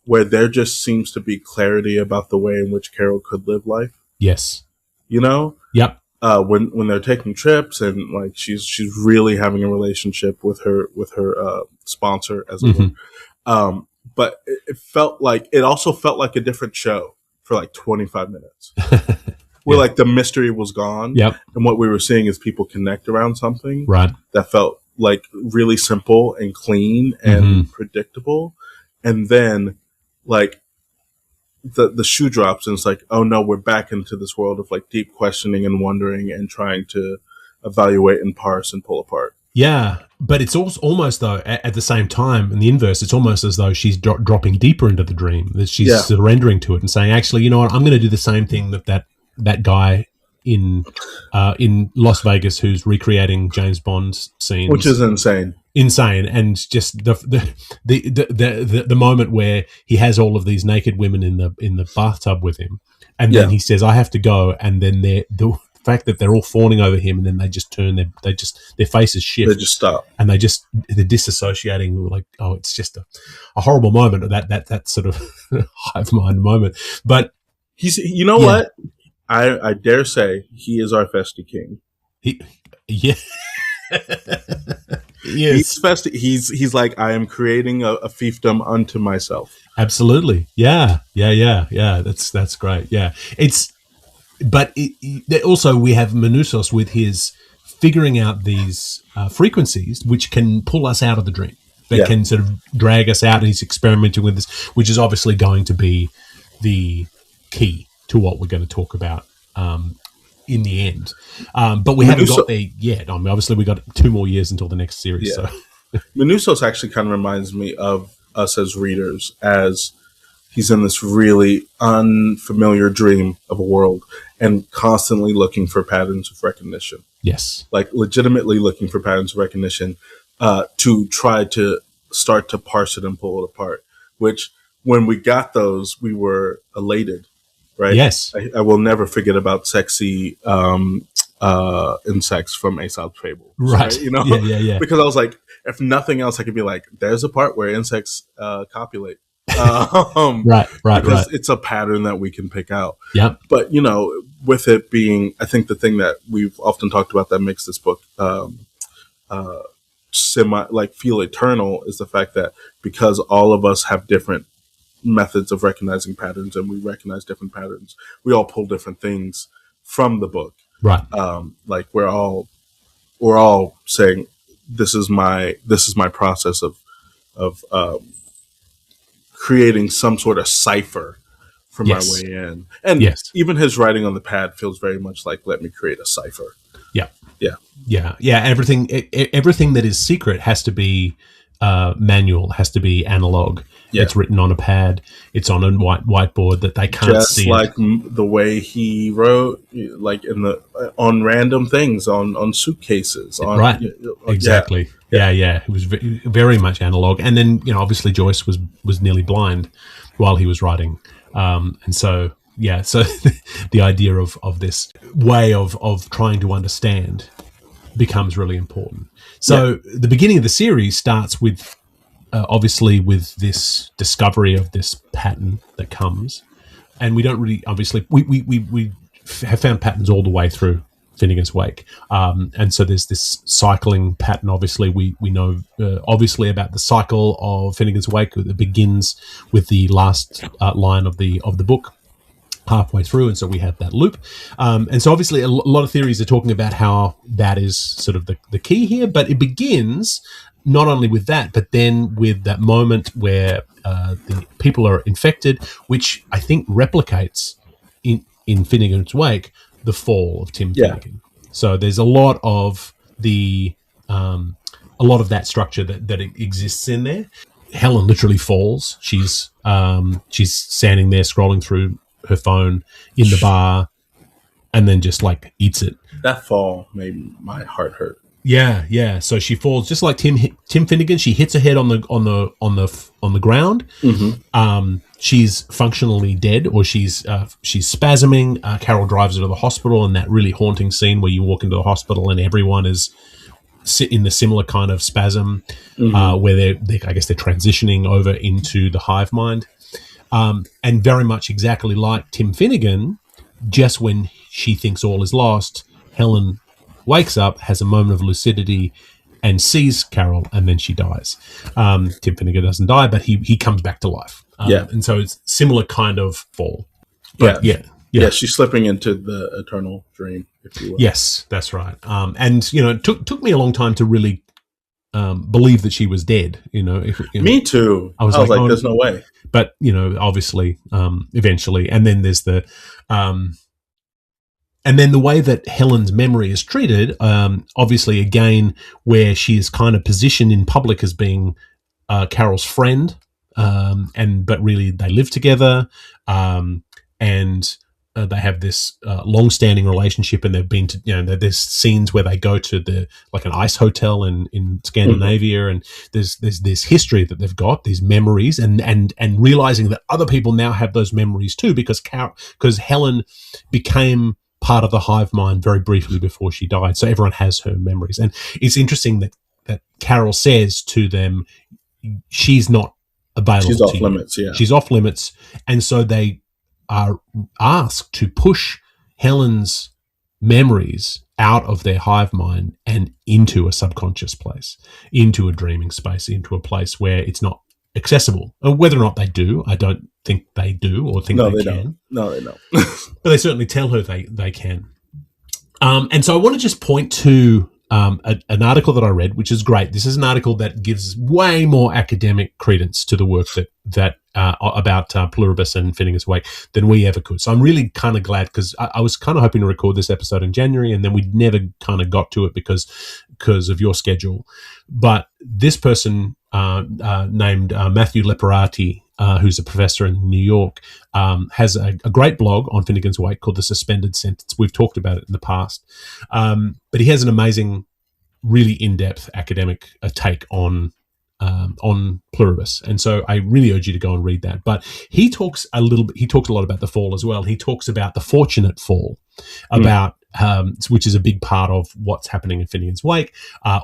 where there just seems to be clarity about the way in which Carol could live life. Yes. You know? Yep. When they're taking trips and like she's really having a relationship with her sponsor, as it were. But it also felt like a different show for like 25 minutes. Where like the mystery was gone. Yep. And what we were seeing is people connect around something that felt like really simple and clean and predictable. And then like the shoe drops and it's like, oh no, we're back into this world of like deep questioning and wondering and trying to evaluate and parse and pull apart. Yeah, but it's also almost though at the same time in the inverse, it's almost as though she's dropping deeper into the dream, that she's surrendering to it and saying, actually, you know what, I'm going to do the same thing that guy in Las Vegas who's recreating James Bond scenes, which is insane, and just the moment where he has all of these naked women in the bathtub with him, and then he says, I have to go, and then the fact that they're all fawning over him, and then they just turn their faces shift, they just stop, and they're disassociating, like, oh, it's just a horrible moment, that sort of hive mind moment. But he's, you know what, I dare say he is our festy king. Yes. He's festy. He's like, I am creating a fiefdom unto myself. Absolutely. Yeah. That's great. Yeah. But also we have Manousos with his figuring out these frequencies which can pull us out of the dream. They can sort of drag us out, and he's experimenting with this, which is obviously going to be the key to what we're going to talk about in the end. But we haven't got there yet. I mean, obviously we got 2 more years until the next series. Yeah. So Manousos actually kind of reminds me of us as readers, as he's in this really unfamiliar dream of a world and constantly looking for patterns of recognition. Yes. Like legitimately looking for patterns of recognition to try to start to parse it and pull it apart, which when we got those, we were elated. Right. Yes. I will never forget about sexy insects from Aesop's Fables. Right. You know? Yeah. Because I was like, if nothing else, I could be like, there's a part where insects copulate. Right. Because it's a pattern that we can pick out. Yeah. But, you know, with it being, I think the thing that we've often talked about that makes this book feel eternal is the fact that because all of us have different methods of recognizing patterns and we recognize different patterns, we all pull different things from the book. Right. Like we're all saying this is my process of creating some sort of cipher for my way in. And even his writing on the pad feels very much like, let me create a cipher. Yeah. Everything that is secret has to be manual, has to be analog. Yeah. It's written on a pad. It's on a whiteboard that they can't see. Just like the way he wrote, like on random things, on suitcases. Right. Exactly. Yeah. It was very much analog. And then, you know, obviously Joyce was nearly blind while he was writing. And so, so the idea of this way of trying to understand becomes really important. So the beginning of the series starts with, obviously, with this discovery of this pattern that comes, and we don't really, obviously, we have found patterns all the way through Finnegans Wake, and so there's this cycling pattern. Obviously, we know obviously about the cycle of Finnegans Wake that begins with the last line of the book halfway through, and so we have that loop, and so obviously a lot of theories are talking about how that is sort of the key here, but it begins not only with that, but then with that moment where the people are infected, which I think replicates in Finnegans Wake the fall of Tim Finnegan. So there's a lot of that structure that exists in there. Helen literally falls. She's standing there scrolling through her phone in the bar, and then just like eats it. That fall made my heart hurt. Yeah. So she falls just like Tim Finnegan. She hits her head on the ground. She's functionally dead, or she's spasming. Carol drives her to the hospital, and that really haunting scene where you walk into the hospital and everyone is in the similar kind of spasm, where I guess they're transitioning over into the hive mind, and very much exactly like Tim Finnegan. Just when she thinks all is lost, Helen wakes up, has a moment of lucidity, and sees Carol, and then she dies. Tim Finnegan doesn't die, but he comes back to life. And so it's similar kind of fall. But yeah, she's slipping into the eternal dream, if you will. Yes, that's right. And it took me a long time to really believe that she was dead. Me too. I was like, oh, there's no way. But obviously, eventually, and then there's the. And then the way that Helen's memory is treated, obviously, again, where she is kind of positioned in public as being Carol's friend, but really they live together, and they have this long-standing relationship, and they've been to, there's scenes where they go to an ice hotel in Scandinavia, and there's this history that they've got, these memories, and realizing that other people now have those memories too, because Helen became part of the hive mind very briefly before she died, so everyone has her memories. And it's interesting that Carol says to them, she's not available. She's off limits. Yeah, she's off limits, and so they are asked to push Helen's memories out of their hive mind and into a subconscious place, into a dreaming space, into a place where it's not accessible. Whether or not they do, I don't think they do, or think they can. No, they don't. But they certainly tell her they can. And so I want to just point to an article that I read, which is great. This is an article that gives way more academic credence to the work that about Pluribus and Finnegans Wake than we ever could. So I'm really kind of glad, because I was kind of hoping to record this episode in January, and then we never kind of got to it because of your schedule. But this person named Matthew Leparati, who's a professor in New York, has a great blog on Finnegans Wake called The Suspended Sentence. We've talked about it in the past. But he has an amazing, really in-depth academic take on Pluribus. And so I really urge you to go and read that. But he talks a lot about the fall as well. He talks about the fortunate fall, about which is a big part of what's happening in Finnegans Wake,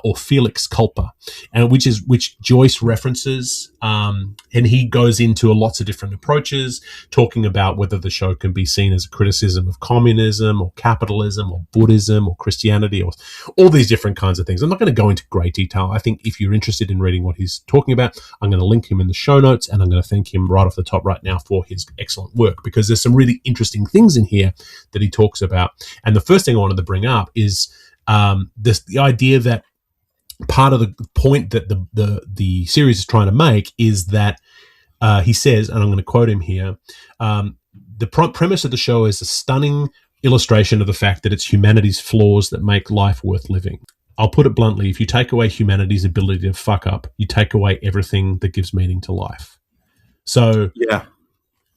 or Felix Culpa, and which Joyce references, and he goes into lots of different approaches, talking about whether the show can be seen as a criticism of communism or capitalism or Buddhism or Christianity, or all these different kinds of things. I'm not going to go into great detail. I think if you're interested in reading what he's talking about, I'm going to link him in the show notes, and I'm going to thank him right off the top right now for his excellent work, because there's some really interesting things in here that he talks about. And the first thing I wanted to bring up is the idea that part of the point that the series is trying to make is that he says, and I'm going to quote him here, the premise of the show is a stunning illustration of the fact that it's humanity's flaws that make life worth living. I'll put it bluntly, if you take away humanity's ability to fuck up, you take away everything that gives meaning to life. So yeah,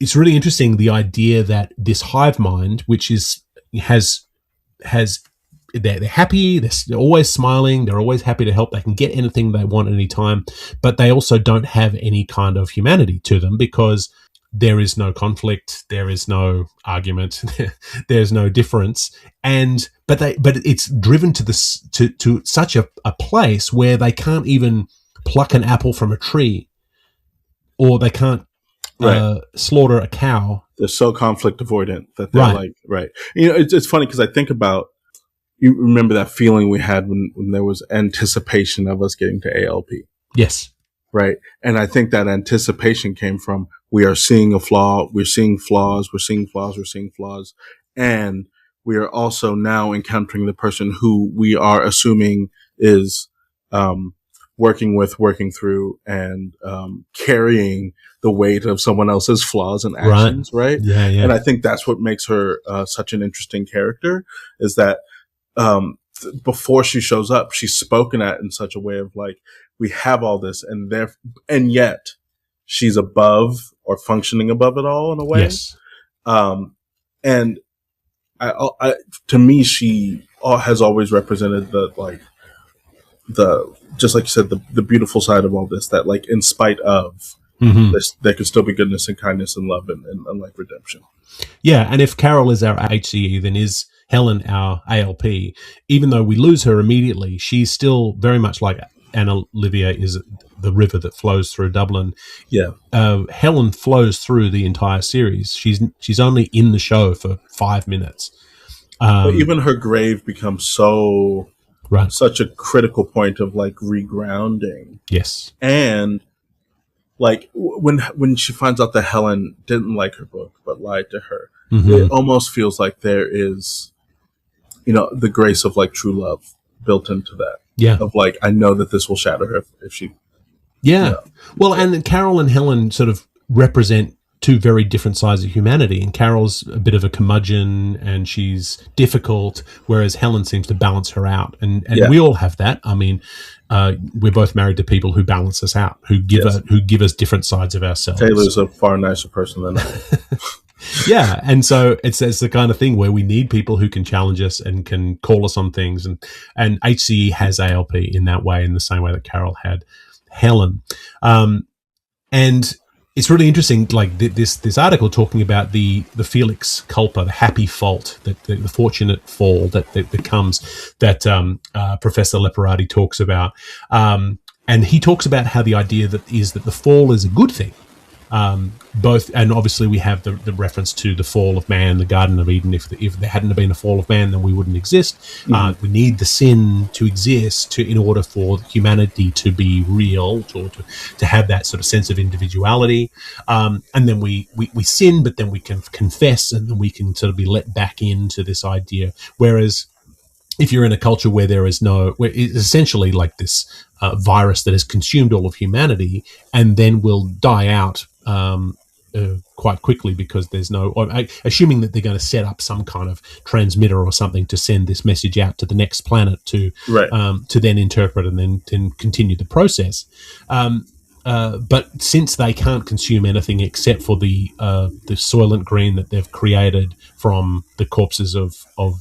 it's really interesting, the idea that this hive mind, which has they're happy, they're always smiling, they're always happy to help, they can get anything they want at any time, but they also don't have any kind of humanity to them, because there is no conflict, there is no argument, there's no difference, but it's driven to such a place where they can't even pluck an apple from a tree, or they can't slaughter a cow. They're so conflict avoidant that they're right. It's funny, because I think about, you remember that feeling we had when there was anticipation of us getting to ALP. Yes. Right. And I think that anticipation came from, we are seeing a flaw, we're seeing flaws, we're seeing flaws. And we are also now encountering the person who we are assuming is working through and carrying the weight of someone else's flaws and actions, right? Yeah. And I think that's what makes her such an interesting character, is that before she shows up, she's spoken at in such a way of like, we have all this, and yet she's above, or functioning above it all in a way. Yes. And I to me, she has always represented the just like you said, the beautiful side of all this, that like in spite of this, there could still be goodness and kindness and love and like redemption. Yeah, and if Carol is our HCE, then is Helen our ALP? Even though we lose her immediately, she's still very much like Anna Livia is the river that flows through Dublin. Yeah. Helen flows through the entire series. She's only in the show for 5 minutes. But even her grave becomes such a critical point of like regrounding. Yes. And like when she finds out that Helen didn't like her book but lied to her, it almost feels like there is, the grace of like true love built into that. Yeah. Of like, I know that this will shatter her if she. Yeah. Well, and Carol and Helen sort of represent two very different sides of humanity. And Carol's a bit of a curmudgeon and she's difficult, whereas Helen seems to balance her out. And we all have that. I mean, we're both married to people who balance us out, who give us different sides of ourselves. Taylor's a far nicer person than I am. Yeah, and so it's the kind of thing where we need people who can challenge us and can call us on things, and HCE has ALP in that way, in the same way that Carol had Helen, and it's really interesting. Like this article talking about the Felix culpa, the happy fault, the fortunate fall that comes, that Professor Leporati talks about, and he talks about how the idea that the fall is a good thing. Both, and obviously we have the reference to the fall of man, the Garden of Eden. If there hadn't been a fall of man, then we wouldn't exist. We need the sin to exist in order for humanity to be real, to have that sort of sense of individuality. And then we sin, but then we can confess, and then we can sort of be let back into this idea. Whereas if you're in a culture where it's essentially like this virus that has consumed all of humanity and then will die out quite quickly, because there's assuming that they're going to set up some kind of transmitter or something to send this message out to the next planet to then interpret and then continue the process. But since they can't consume anything except for the soylent green that they've created from the corpses of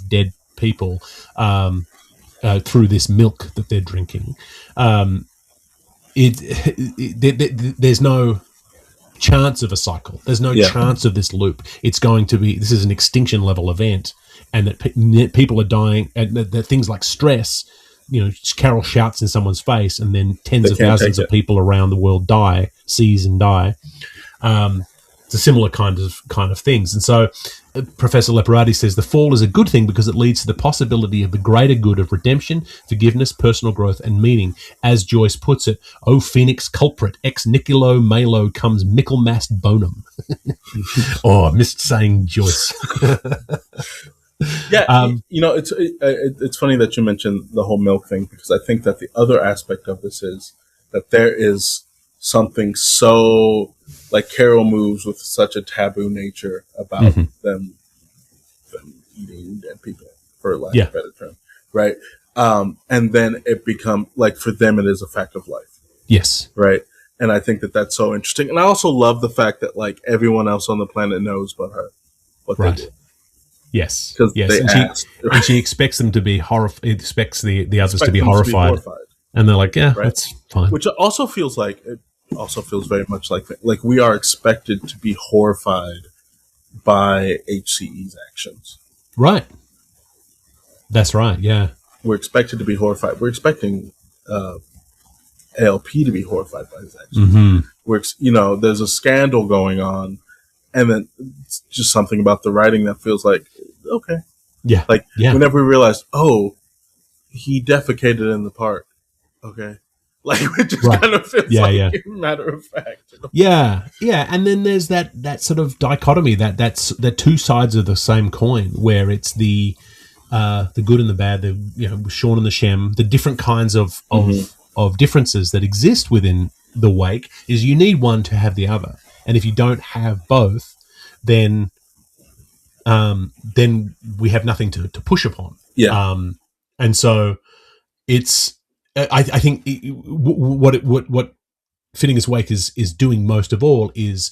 dead people through this milk that they're drinking, there's no chance of a cycle. There's no chance of this loop. It's going to be, this is an extinction level event, and that people are dying, and that things like stress, Carol shouts in someone's face and then tens of thousands of people around the world seize and die. It's a similar kind of things. And so Professor Leporati says the fall is a good thing because it leads to the possibility of the greater good of redemption, forgiveness, personal growth, and meaning. As Joyce puts it, "O Phoenix culprit, ex nihilo malo comes Michaelmas bonum." Oh, I missed saying Joyce. Yeah, it's funny that you mentioned the whole milk thing, because I think that the other aspect of this is that there is something so, like, Carol moves with such a taboo nature about them eating dead people, for lack of a better term, right? And then it becomes, like, for them it is a fact of life. Yes. Right? And I think that that's so interesting. And I also love the fact that, like, everyone else on the planet knows but her what they do. Yes. Yes. And she expects them to be expects the others to be horrified. And they're like, yeah, that's fine. Which also feels very much like we are expected to be horrified by HCE's actions. Right. That's right, yeah. We're expected to be horrified. We're expecting ALP to be horrified by his actions. There's a scandal going on, and then it's just something about the writing that feels like, okay. Yeah. Whenever we realized, he defecated in the park. Okay. Like, it just kind of feels a matter of fact. Yeah. And then there's that sort of dichotomy, that's the two sides of the same coin, where it's the good and the bad, the Sean and the Shem, the different kinds of differences that exist within the Wake. Is you need one to have the other, and if you don't have both, then we have nothing to push upon. Yeah. And so it's. I think what Finnegans Wake is doing most of all is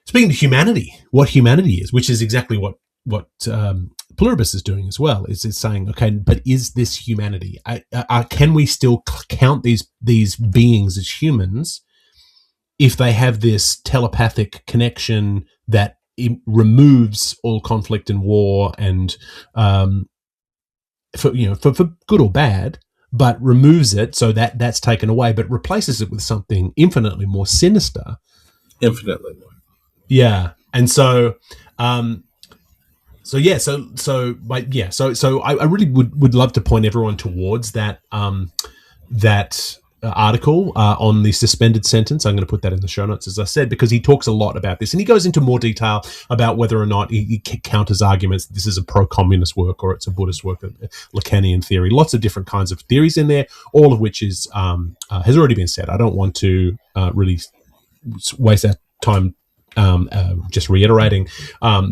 speaking to humanity, what humanity is, which is exactly what Pluribus is doing as well. Is saying, okay, but is this humanity? Can we still count these beings as humans if they have this telepathic connection that removes all conflict and war and for good or bad, but removes it so that that's taken away, but replaces it with something infinitely more sinister. Infinitely more. Yeah, and so I really would love to point everyone towards that article on the suspended sentence. I'm going to put that in the show notes, as I said, because he talks a lot about this, and he goes into more detail about whether or not he counters arguments that this is a pro-communist work or it's a Buddhist work, a Lacanian theory. Lots of different kinds of theories in there, all of which is has already been said. I don't want to really waste our time just reiterating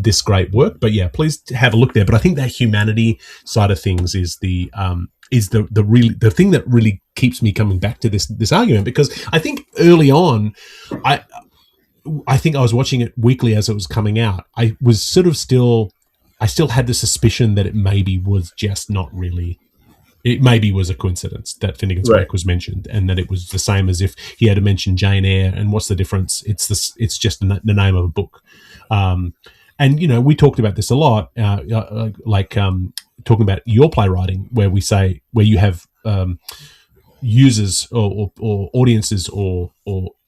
this great work, but yeah, please have a look there. But I think that humanity side of things is the thing that really keeps me coming back to this argument, because I think early on, I think I was watching it weekly as it was coming out. I was still had the suspicion that it maybe was just not really. It maybe was a coincidence that Finnegans Wake was mentioned, and that it was the same as if he had to mention Jane Eyre. And what's the difference? It's just the name of a book. And we talked about this a lot, talking about your playwriting, where you have users or audiences or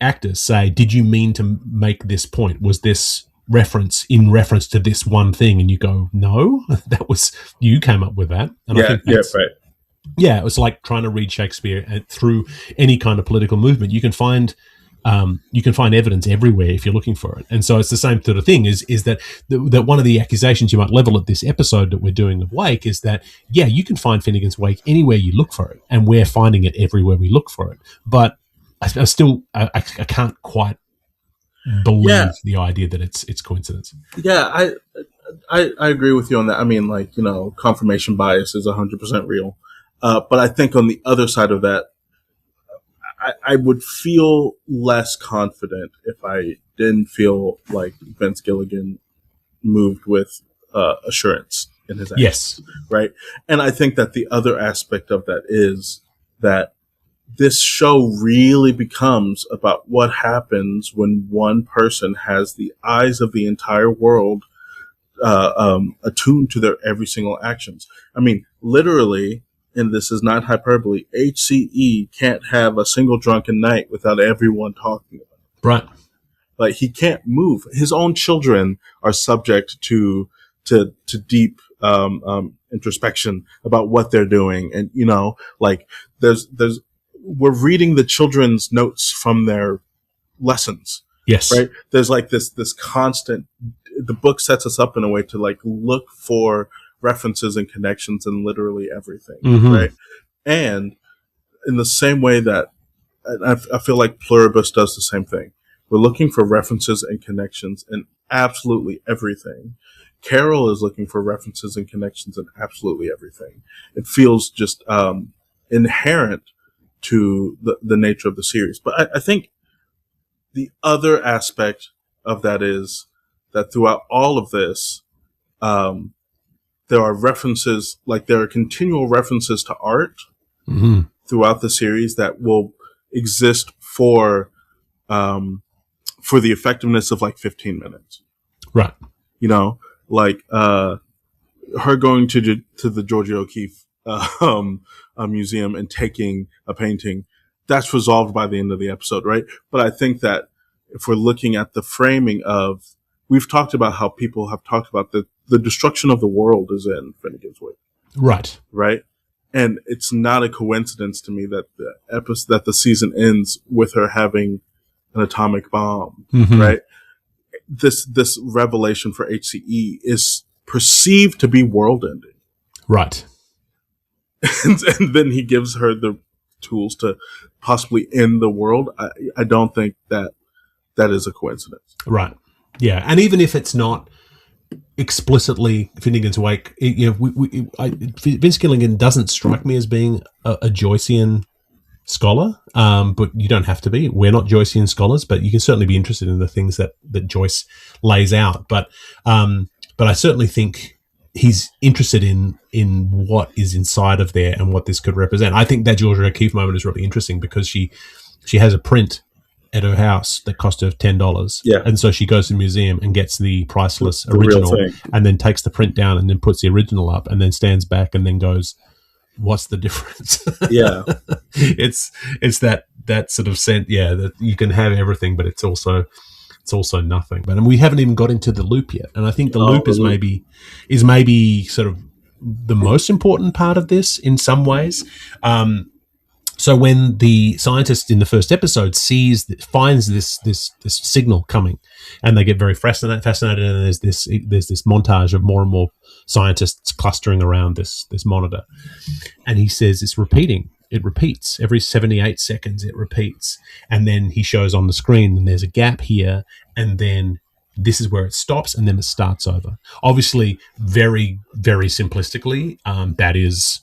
actors say, "Did you mean to make this point? Was this reference to this one thing?" And you go, "No, that was you came up with that." And I think right. Yeah, it was like trying to read Shakespeare through any kind of political movement. You can find evidence everywhere if you're looking for it. And so it's the same sort of thing. Is that one of the accusations you might level at this episode that we're doing of Wake is that, yeah, you can find Finnegans Wake anywhere you look for it, and we're finding it everywhere we look for it. But I can't quite believe the idea that it's coincidence. Yeah, I agree with you on that. I mean, confirmation bias is 100% real. But I think on the other side of that, I would feel less confident if I didn't feel like Vince Gilligan moved with assurance in his actions. Yes. Right? And I think that the other aspect of that is that this show really becomes about what happens when one person has the eyes of the entire world attuned to their every single actions. I mean, literally, and this is not hyperbole, HCE can't have a single drunken night without everyone talking about it. Right. Like, he can't move. His own children are subject to deep introspection about what they're doing. And, we're reading the children's notes from their lessons. Yes. Right? There's this constant, the book sets us up in a way to look for references and connections in literally everything. Mm-hmm. Right? And in the same way that I feel like Pluribus does the same thing. We're looking for references and connections in absolutely everything. Carol is looking for references and connections in absolutely everything. It feels just inherent to the nature of the series. But I think the other aspect of that is that throughout all of this, there are references, there are continual references to art mm-hmm. throughout the series that will exist for the effectiveness of 15 minutes. Right. Her going to the Georgia O'Keeffe museum and taking a painting, that's resolved by the end of the episode, right? But I think that if we're looking at the framing of, we've talked about how people have talked about the destruction of the world is in Finnegans Wake. Right. Right? And it's not a coincidence to me that the season ends with her having an atomic bomb, mm-hmm. right? This revelation for HCE is perceived to be world-ending. Right. And then he gives her the tools to possibly end the world. I don't think that is a coincidence. Right. Yeah. And even if it's not explicitly Finnegans Wake, Vince Gilligan doesn't strike me as being a Joycean scholar, but you don't have to be. We're not Joycean scholars, but you can certainly be interested in the things that Joyce lays out. But I certainly think he's interested in what is inside of there and what this could represent. I think that Georgia O'Keeffe moment is really interesting because she has a print at her house that cost her $10. Yeah. And so she goes to the museum and gets the priceless The real original thing. and then takes the print down and then puts the original up and then stands back and then goes, what's the difference? Yeah. It's that sort of sense, that you can have everything, but it's also nothing. But and we haven't even got into the loop yet. And I think the loop is maybe sort of the most important part of this in some ways. So when the scientist in the first episode finds this signal coming, and they get very fascinated, and there's this montage of more and more scientists clustering around this monitor, and he says it's repeating. It repeats every 78 seconds. It repeats, and then he shows on the screen, and there's a gap here, and then this is where it stops, and then it starts over. Obviously, very very simplistically, that is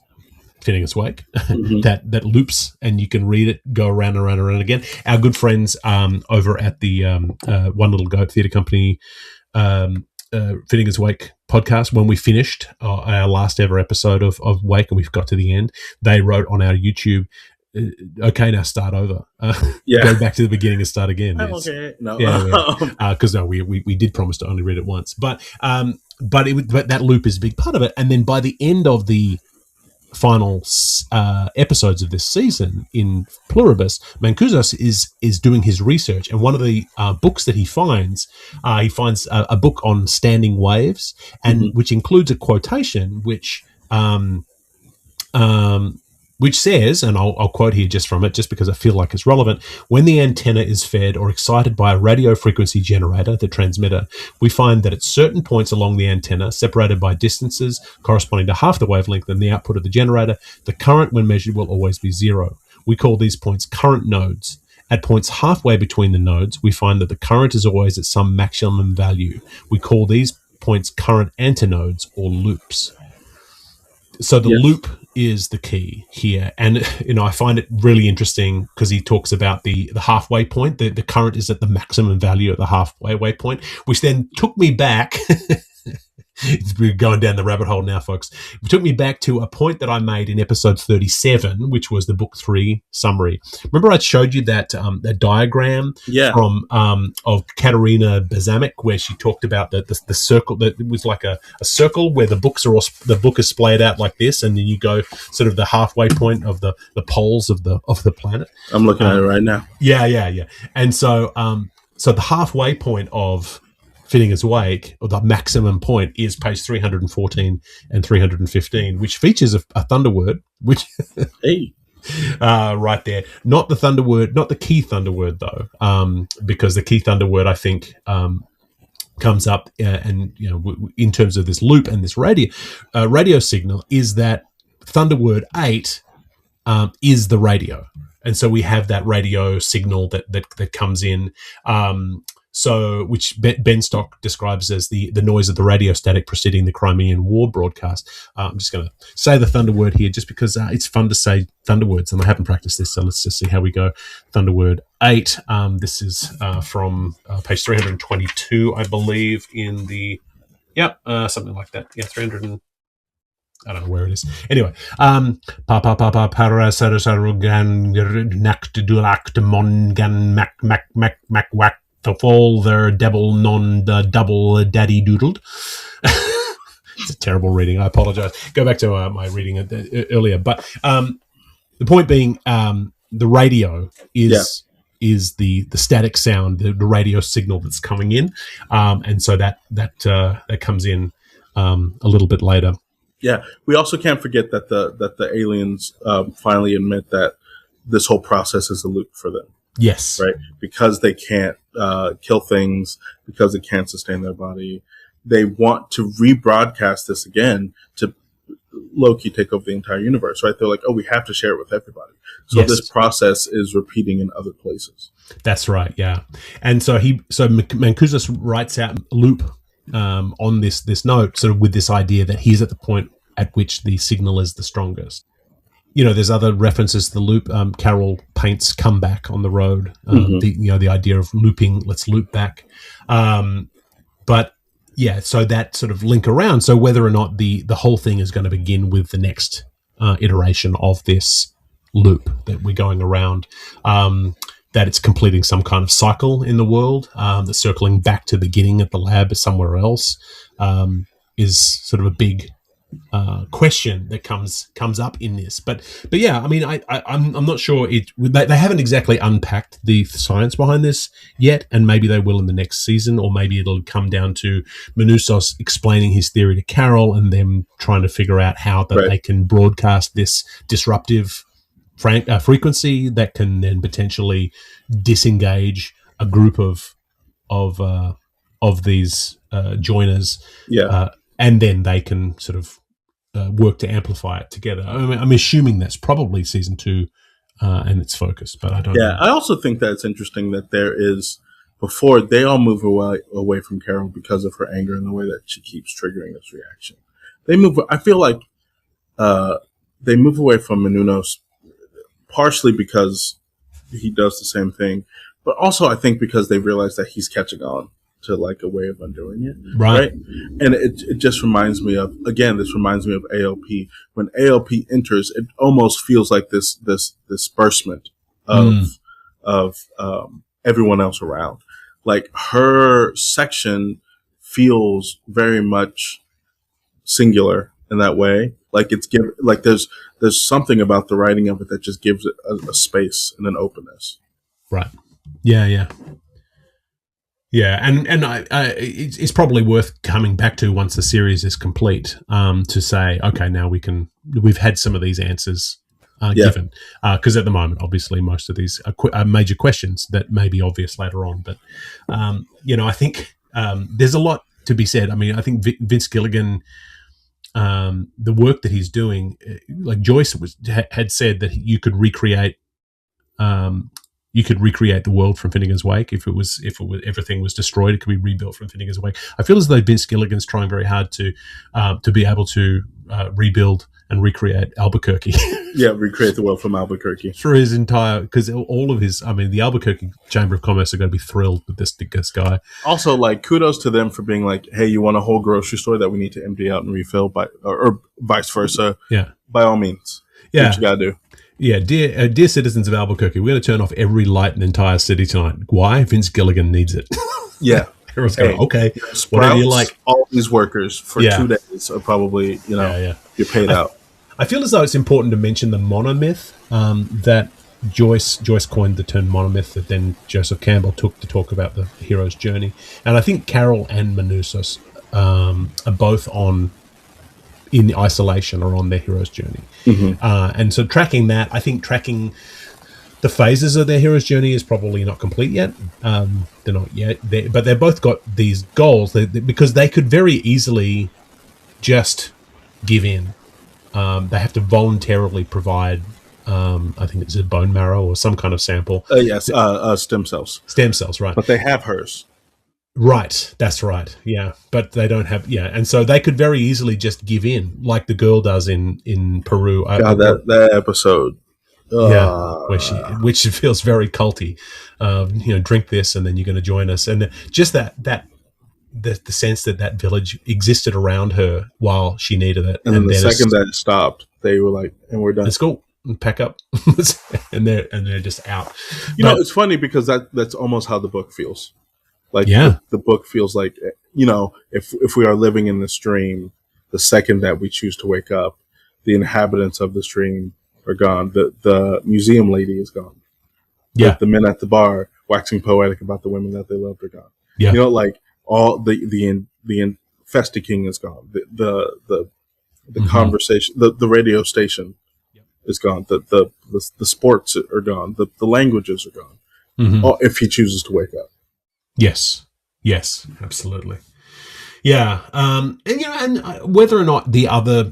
Finnegans Wake, that loops, and you can read it go around and around and around again. Our good friends over at the One Little Goat Theatre Company Finnegans Wake podcast, when we finished our last ever episode of Wake and we've got to the end, they wrote on our YouTube, okay, now start over. Go back to the beginning and start again. Okay. No. Because we did promise to only read it once, but that loop is a big part of it. And then by the end of the final episodes of this season in Pluribus, Mancusos is doing his research, and one of the books that he finds a book on standing waves, and which includes a quotation which says, and I'll quote here just from it, just because I feel like it's relevant: when the antenna is fed or excited by a radio frequency generator, the transmitter, we find that at certain points along the antenna, separated by distances corresponding to half the wavelength and the output of the generator, the current when measured will always be zero. We call these points current nodes. At points halfway between the nodes, we find that the current is always at some maximum value. We call these points current antinodes or loops. So the loop is the key here, and I find it really interesting because he talks about the halfway point. The current is at the maximum value at the halfway point, which then took me back. We're going down the rabbit hole now, folks. It took me back to a point that I made in episode 37, which was the book 3 summary. Remember I showed you that diagram from of Katerina Balsamic, where she talked about the circle, that it was like a circle where the book is splayed out like this, and then you go sort of the halfway point of the poles of the planet. I'm looking at it right now. Yeah. And so so the halfway point of Finnegans Wake, or the maximum point, is page 314 and 315, which features a thunder word, which right there. Not the thunder word, not the key thunder word though, because the key thunder word, I think, comes up, and in terms of this loop and this radio signal, is that thunder word 8 is the radio, and so we have that radio signal that comes in. So, which Ben Stock describes as the noise of the radio static preceding the Crimean War broadcast. I'm just going to say the thunder word here just because it's fun to say thunder words, and I haven't practiced this, so let's just see how we go. Thunder word 8. This is from page 322, I believe, in the... something like that. Yeah, 300 and... I don't know where it is. Anyway, pa pa pa pa para sarasarugan naktdulakt mongan mac whack the fall their devil non the double daddy doodled. It's a terrible reading. I apologize. Go back to my reading earlier. But the point being, the radio is the static sound, the radio signal that's coming in, and so that comes in a little bit later. Yeah, we also can't forget that the aliens finally admit that this whole process is a loop for them. Yes, right, because they can't kill things, because they can't sustain their body. They want to rebroadcast this again to low-key take over the entire universe, right? They're like, oh, we have to share it with everybody. So this process is repeating in other places. That's right, yeah. And so Mancusos writes out a loop on this note, sort of with this idea that he's at the point at which the signal is the strongest. There's other references to the loop. Carol paints "Comeback" on the road. The idea of looping. Let's loop back. But yeah, so that sort of link around. So whether or not the whole thing is going to begin with the next iteration of this loop that we're going around, that it's completing some kind of cycle in the world, that's circling back to the beginning at the lab somewhere else, is sort of a big question that comes up in this. But yeah, I mean, I'm not sure they haven't exactly unpacked the science behind this yet, and maybe they will in the next season, or maybe it'll come down to Manousos explaining his theory to Carol and them trying to figure out how that they can broadcast this disruptive frequency that can then potentially disengage a group of these joiners, and then they can sort of work to amplify it together. I mean, I'm assuming that's probably season 2 and its focus, but I don't know. Yeah, I also think that it's interesting that there is, before they all move away from Carol because of her anger and the way that she keeps triggering this reaction. I feel like they move away from Menounos partially because he does the same thing, but also I think because they realize that he's catching on to like a way of undoing it, right? And it just reminds me of, again, this reminds me of ALP. When ALP enters, it almost feels like this disbursement of everyone else around. Like her section feels very much singular in that way. Like there's something about the writing of it that just gives it a space and an openness. Right. Yeah. Yeah, and it's probably worth coming back to once the series is complete, to say, okay, now we've had some of these answers given, because at the moment, obviously, most of these are major questions that may be obvious later on. But I think there's a lot to be said. I mean, I think Vince Gilligan, the work that he's doing, like Joyce had said that you could recreate. You could recreate the world from Finnegans Wake if everything was destroyed. It could be rebuilt from Finnegans Wake. I feel as though Vince Gilligan's trying very hard to be able to rebuild and recreate Albuquerque. Yeah, recreate the world from Albuquerque through his entire, because all of his. I mean, the Albuquerque Chamber of Commerce are going to be thrilled with this guy. Also, like, kudos to them for being like, hey, you want a whole grocery store that we need to empty out and refill, or vice versa. Yeah, by all means. Yeah, what you gotta do. Yeah, dear citizens of Albuquerque, we're going to turn off every light in the entire city tonight. Why? Vince Gilligan needs it. Yeah. Everyone's going, okay, Sprouts, whatever you like. All these workers for 2 days are probably, you're paid out. I feel as though it's important to mention the monomyth that Joyce coined the term monomyth that then Joseph Campbell took to talk about the hero's journey. And I think Carol and Manousos are both in isolation or on their hero's journey. Mm-hmm. And so tracking the phases of their hero's journey is probably not complete yet. They're not yet there, but they've both got these goals because they could very easily just give in. They have to voluntarily provide, I think it's a bone marrow or some kind of sample. Yes, stem cells. Stem cells, right. But they have hers. Right, that's right. Yeah, but they don't have. Yeah, and so they could very easily just give in, like the girl does in Peru. God, that episode. Yeah, which feels very culty. Drink this, and then you're going to join us, and just the sense that village existed around her while she needed it, and then the second that it stopped, they were like, "And we're done. Let's go." And pack up, and they're just out. It's funny because that's almost how the book feels. Like, the book feels like, if we are living in this dream, the second that we choose to wake up, the inhabitants of this dream are gone. The museum lady is gone. Yeah. The men at the bar waxing poetic about the women that they loved are gone. Yeah. Like all the Festa King is gone. The conversation, the radio station is gone. The sports are gone. The languages are gone. Mm-hmm. If he chooses to wake up. Yes, absolutely. Yeah, and whether or not the other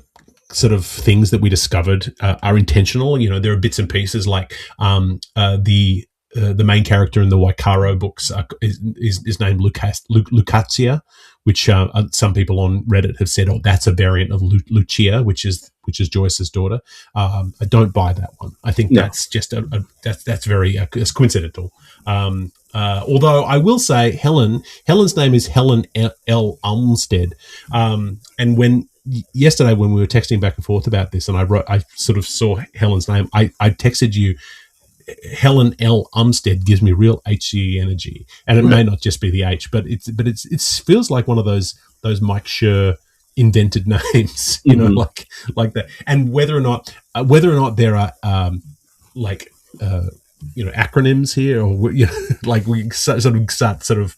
sort of things that we discovered are intentional, there are bits and pieces like the main character in the Waikaro books is named Lucatia, which some people on Reddit have said, oh, that's a variant of Lucia, which is Joyce's daughter. I don't buy that one. I think that's just that's very it's coincidental. Although I will say Helen's name is Helen L. Umstead. And yesterday when we were texting back and forth about this, and I sort of saw Helen's name, I texted you, Helen L. Umstead gives me real HCE energy, and it may not just be the H, but it feels like one of those Mike Schur invented names, like that. And whether or not there are acronyms here, or like we sort of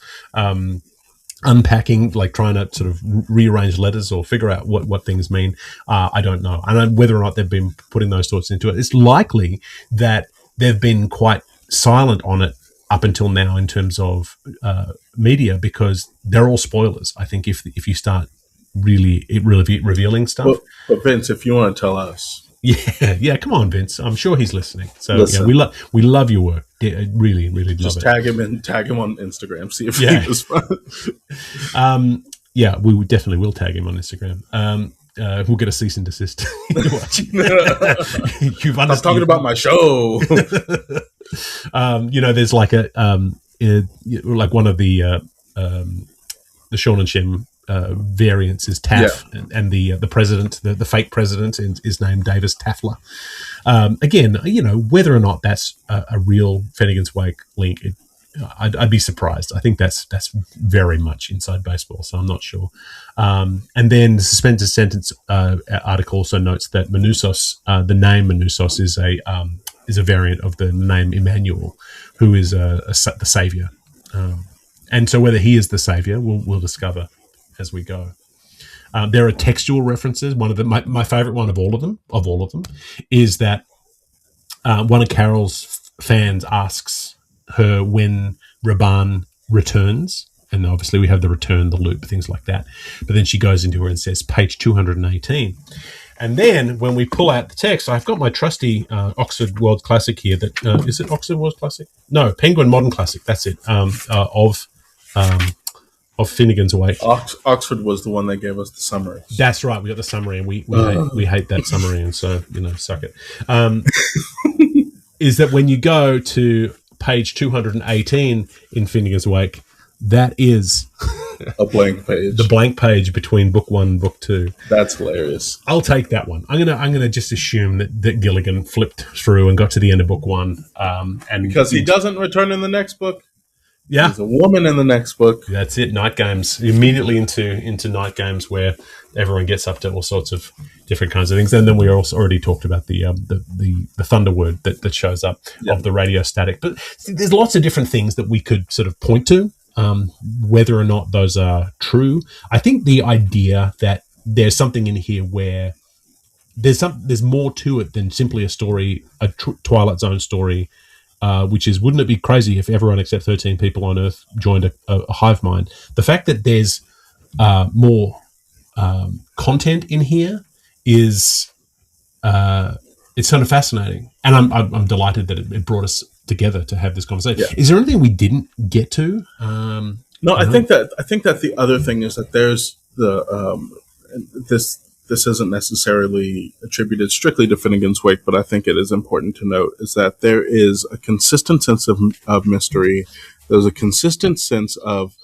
unpacking, like trying to sort of rearrange letters or figure out what things mean. I don't know, and whether or not they've been putting those thoughts into it. It's likely that they've been quite silent on it up until now in terms of media, because they're all spoilers. I think if you start really revealing stuff. But Vince, if you want to tell us. Yeah, come on, Vince. I'm sure he's listening. So yeah, we love your work. Yeah, really love it. Just tag him on Instagram. See if he was fun. Yeah, we definitely will tag him on Instagram. We'll get a cease and desist. I'm talking about my show. There's like like one of the Sean and Shem variants is Taff, and the president, the fake president, is named Davis Taffler. Again, whether or not that's a real Finnegans Wake link, I'd be surprised. I think that's very much inside baseball, so I'm not sure. And then the suspended sentence article also notes that Manousos, the name Manousos, is a variant of the name Emmanuel, who is the savior. And so whether he is the savior, we'll discover as we go. There are textual references. One of them, my favorite one of all of them, is that one of Carol's fans asks her when Raban returns, and obviously we have the return, the loop, things like that. But then she goes into her and says page 218. And then when we pull out the text, I've got my trusty Oxford World Classic here. That is it Oxford World Classic? No, Penguin Modern Classic. That's it. Of Finnegans Wake. Oxford was the one that gave us the summary. That's right. We got the summary, and we hate that summary, and so suck it. Is that when you go to page 218 in Finnegans Wake, that is a blank page. The blank page between book 1 and book 2. That's hilarious. I'll take that one. I'm gonna just assume that Gilligan flipped through and got to the end of book 1, and because he doesn't return in the next book. Yeah, there's a woman in the next book. That's it. Night games, immediately into night games where everyone gets up to all sorts of different kinds of things. And then we also already talked about the thunder word that shows up of the radio static. But there's lots of different things that we could sort of point to, whether or not those are true. I think the idea that there's something in here where there's more to it than simply a story, a Twilight Zone story. Which is, wouldn't it be crazy if everyone except 13 people on Earth joined a hive mind? The fact that there's more content in here is it's kind of fascinating, and I'm delighted that it brought us together to have this conversation. Yeah. Is there anything we didn't get to? No, I think that the other thing is that there's this isn't necessarily attributed strictly to Finnegans Wake, but I think it is important to note is that there is a consistent sense of mystery. There's a consistent sense of,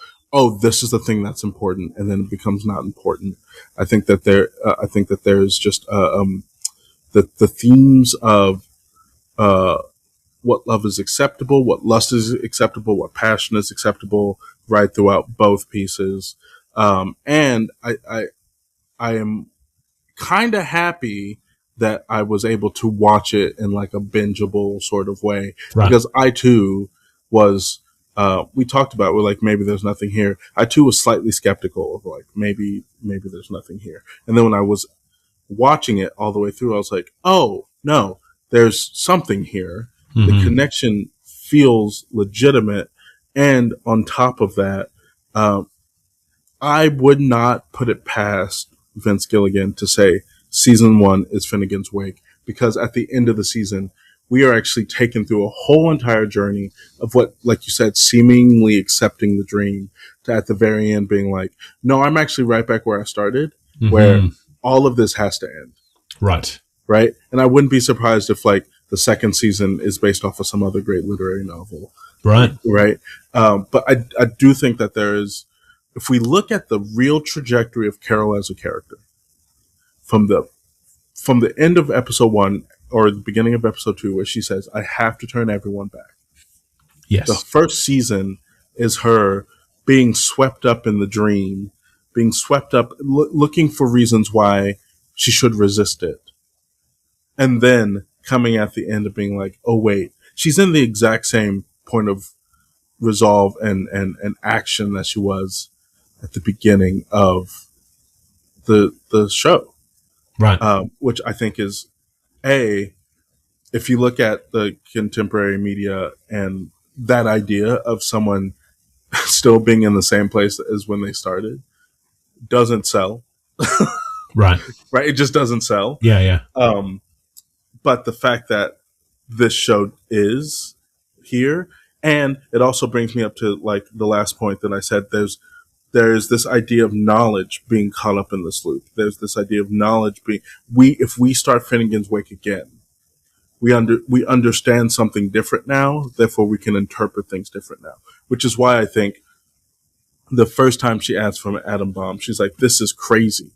this is the thing that's important, and then it becomes not important. I think that there's just the themes of what love is acceptable, what lust is acceptable, what passion is acceptable, right throughout both pieces. And I am kind of happy that I was able to watch it in like a bingeable sort of way, right. Because I too was, we talked about, we're like, maybe there's nothing here. I too was slightly skeptical of like, maybe there's nothing here. And then when I was watching it all the way through, I was like, oh no, there's something here. Mm-hmm. The connection feels legitimate. And on top of that, I would not put it past Vince Gilligan to say season 1 is Finnegans Wake, because at the end of the season, we are actually taken through a whole entire journey of what, like you said, seemingly accepting the dream to at the very end being like, no, I'm actually right back where I started, mm-hmm. where all of this has to end. Right. And I wouldn't be surprised if like the second season is based off of some other great literary novel. Right. Right. But I do think that there is, if we look at the real trajectory of Carol as a character from the end of episode 1 or the beginning of episode 2, where she says, I have to turn everyone back. Yes. The first season is her being swept up in the dream, being swept up, looking for reasons why she should resist it. And then coming at the end of being like, oh, wait, she's in the exact same point of resolve and action that she was at the beginning of the show. Right. Which I think is, if you look at the contemporary media and that idea of someone still being in the same place as when they started, doesn't sell. Right. Right. It just doesn't sell. Yeah. But the fact that this show is here, and it also brings me up to like the last point that I said, there's this idea of knowledge being caught up in this loop. There's this idea of knowledge being, if we start Finnegans Wake again, we understand something different now, therefore we can interpret things different now. Which is why I think the first time she asked for an atom bomb, she's like, this is crazy.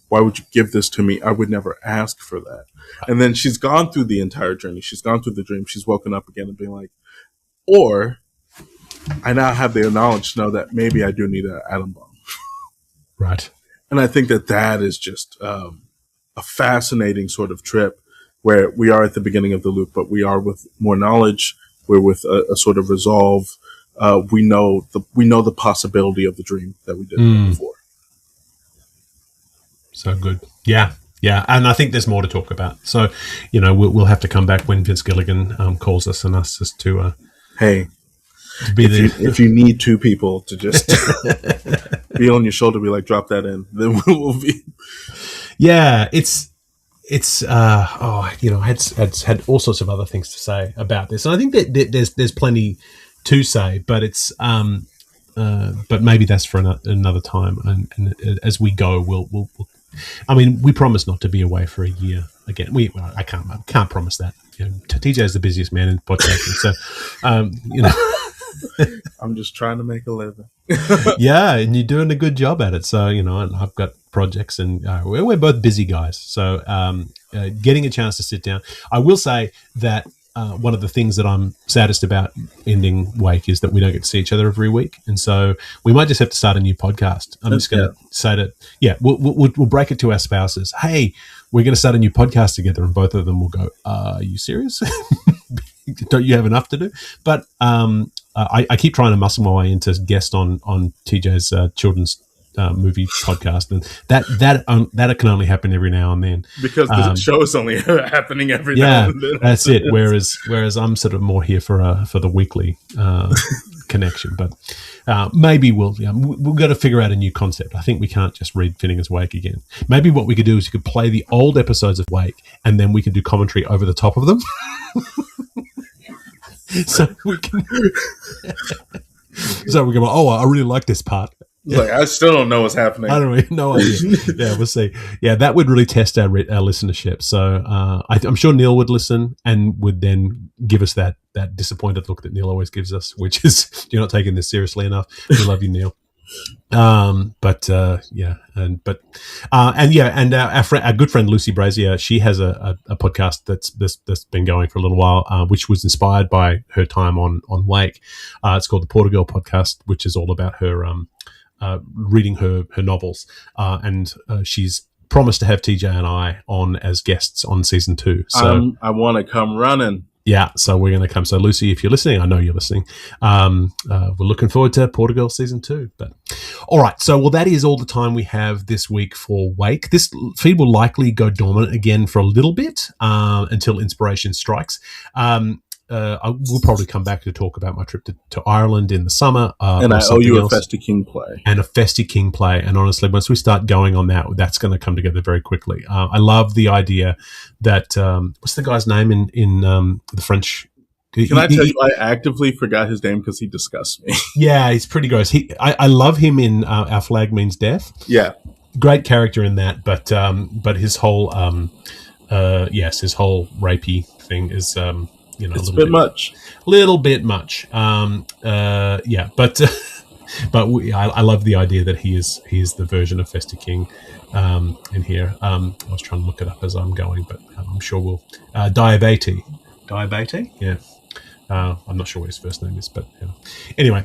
Why would you give this to me? I would never ask for that. And then she's gone through the entire journey. She's gone through the dream. She's woken up again and being like, or I now have the knowledge to know that maybe I do need an atom bomb. Right. And I think that is just a fascinating sort of trip where we are at the beginning of the loop, but we are with more knowledge. We're with a sort of resolve. We know the possibility of the dream that we didn't know before. So good. Yeah. And I think there's more to talk about. So, we'll have to come back when Vince Gilligan calls us and asks us to. Hey, if you need two people to just be on your shoulder, be like, drop that in, then we'll be. Yeah, it's I had all sorts of other things to say about this, and I think that there's plenty to say, but it's but maybe that's for another time, and as we go, we'll I mean, we promise not to be away for a year again. I can't promise that. TJ is the busiest man in podcasting, so I'm just trying to make a living. Yeah, and you're doing a good job at it. So and I've got projects, and we're both busy guys. So getting a chance to sit down, I will say that. One of the things that I'm saddest about ending Wake is that we don't get to see each other every week, and so we might just have to start a new podcast. I'm just going to say that, we'll break it to our spouses. Hey, we're going to start a new podcast together, and both of them will go, "Are you serious? Don't you have enough to do?" But I keep trying to muscle my way into guest on TJ's children's movie podcast, and that can only happen every now and then because the show is only happening every now and then. That's it. Whereas I'm sort of more here for the weekly connection. But maybe we'll got to figure out a new concept. I think we can't just read Finnegans Wake again. Maybe what we could do is you could play the old episodes of Wake, and then we can do commentary over the top of them. So we can. So we can. Oh, I really like this part. Like, I still don't know what's happening. I don't really no idea. Yeah, we'll see. Yeah, that would really test our listenership. So I'm sure Neil would listen and would then give us that disappointed look that Neil always gives us, which is you're not taking this seriously enough. We love you, Neil. And our good friend Lucy Brazier, she has a podcast that's been going for a little while, which was inspired by her time on Wake. It's called the Porter Podcast, which is all about her reading her novels, and she's promised to have TJ and I on as guests on season 2. So I want to come running. Yeah, so we're going to come. So Lucy, if you're listening, I know you're listening. We're looking forward to Portugal season 2. But all right, so that is all the time we have this week for Wake. This feed will likely go dormant again for a little bit until inspiration strikes. I will probably come back to talk about my trip to Ireland in the summer. And I owe you a Festi King play. And a Festi King play. And honestly, once we start going on that's going to come together very quickly. I love the idea that, what's the guy's name in the French? Can I tell you, I actively forgot his name because he disgusts me. Yeah, he's pretty gross. I love him in Our Flag Means Death. Yeah. Great character in that, but his whole, his whole rapey thing is... It's a bit much. Little bit much. Yeah, but I love the idea that he is the version of Fester King in here. I was trying to look it up as I'm going, but I'm sure we'll Diabete, yeah. I'm not sure what his first name is, but anyway.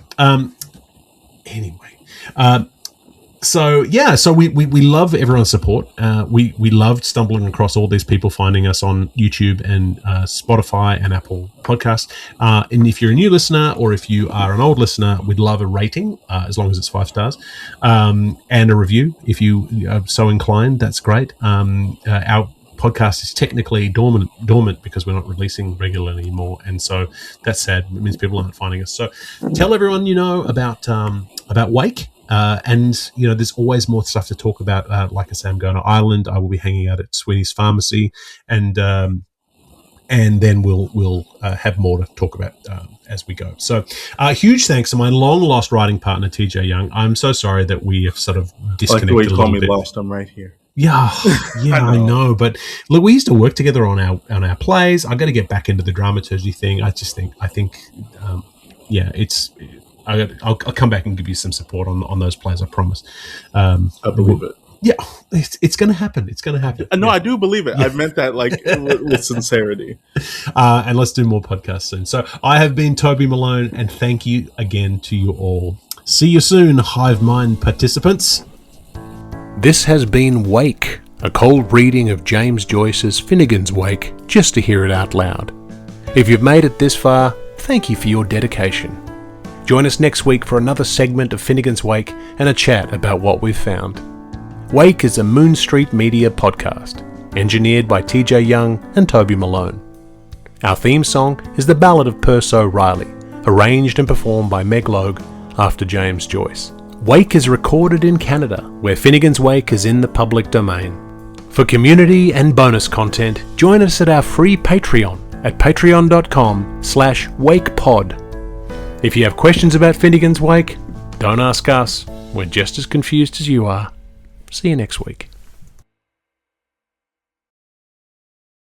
So we love everyone's support. We loved stumbling across all these people finding us on YouTube and Spotify and Apple Podcasts. And if you're a new listener or if you are an old listener, we'd love a rating as long as it's 5 stars, and a review if you are so inclined. That's great. Our podcast is technically dormant because we're not releasing regularly anymore, and so that's sad. It means people aren't finding us. So tell everyone you know about Wake. And there's always more stuff to talk about. Like I say, I'm going to Ireland. I will be hanging out at Sweeney's Pharmacy, and then we'll have more to talk about as we go. So, huge thanks to my long lost writing partner TJ Young. I'm so sorry that we have sort of disconnected. Like the way you call me bit. lost, I'm right here. Yeah, I know. But look, we used to work together on our plays. I got to get back into the dramaturgy thing. I think, it's. I'll come back and give you some support on those plays. I promise. I believe it. Yeah, it's going to happen. It's going to happen. No, yeah. I do believe it. Yeah. I meant that with sincerity. And let's do more podcasts soon. So I have been Toby Malone, and thank you again to you all. See you soon, Hive Mind participants. This has been Wake, a cold reading of James Joyce's Finnegans Wake, just to hear it out loud. If you've made it this far, thank you for your dedication. Join us next week for another segment of Finnegans Wake and a chat about what we've found. Wake is a Moon Street Media podcast, engineered by TJ Young and Toby Malone. Our theme song is The Ballad of Perso Riley, arranged and performed by Meg Logue after James Joyce. Wake is recorded in Canada, where Finnegans Wake is in the public domain. For community and bonus content, join us at our free Patreon at patreon.com/wakepod. If you have questions about Finnegans Wake, don't ask us. We're just as confused as you are. See you next week.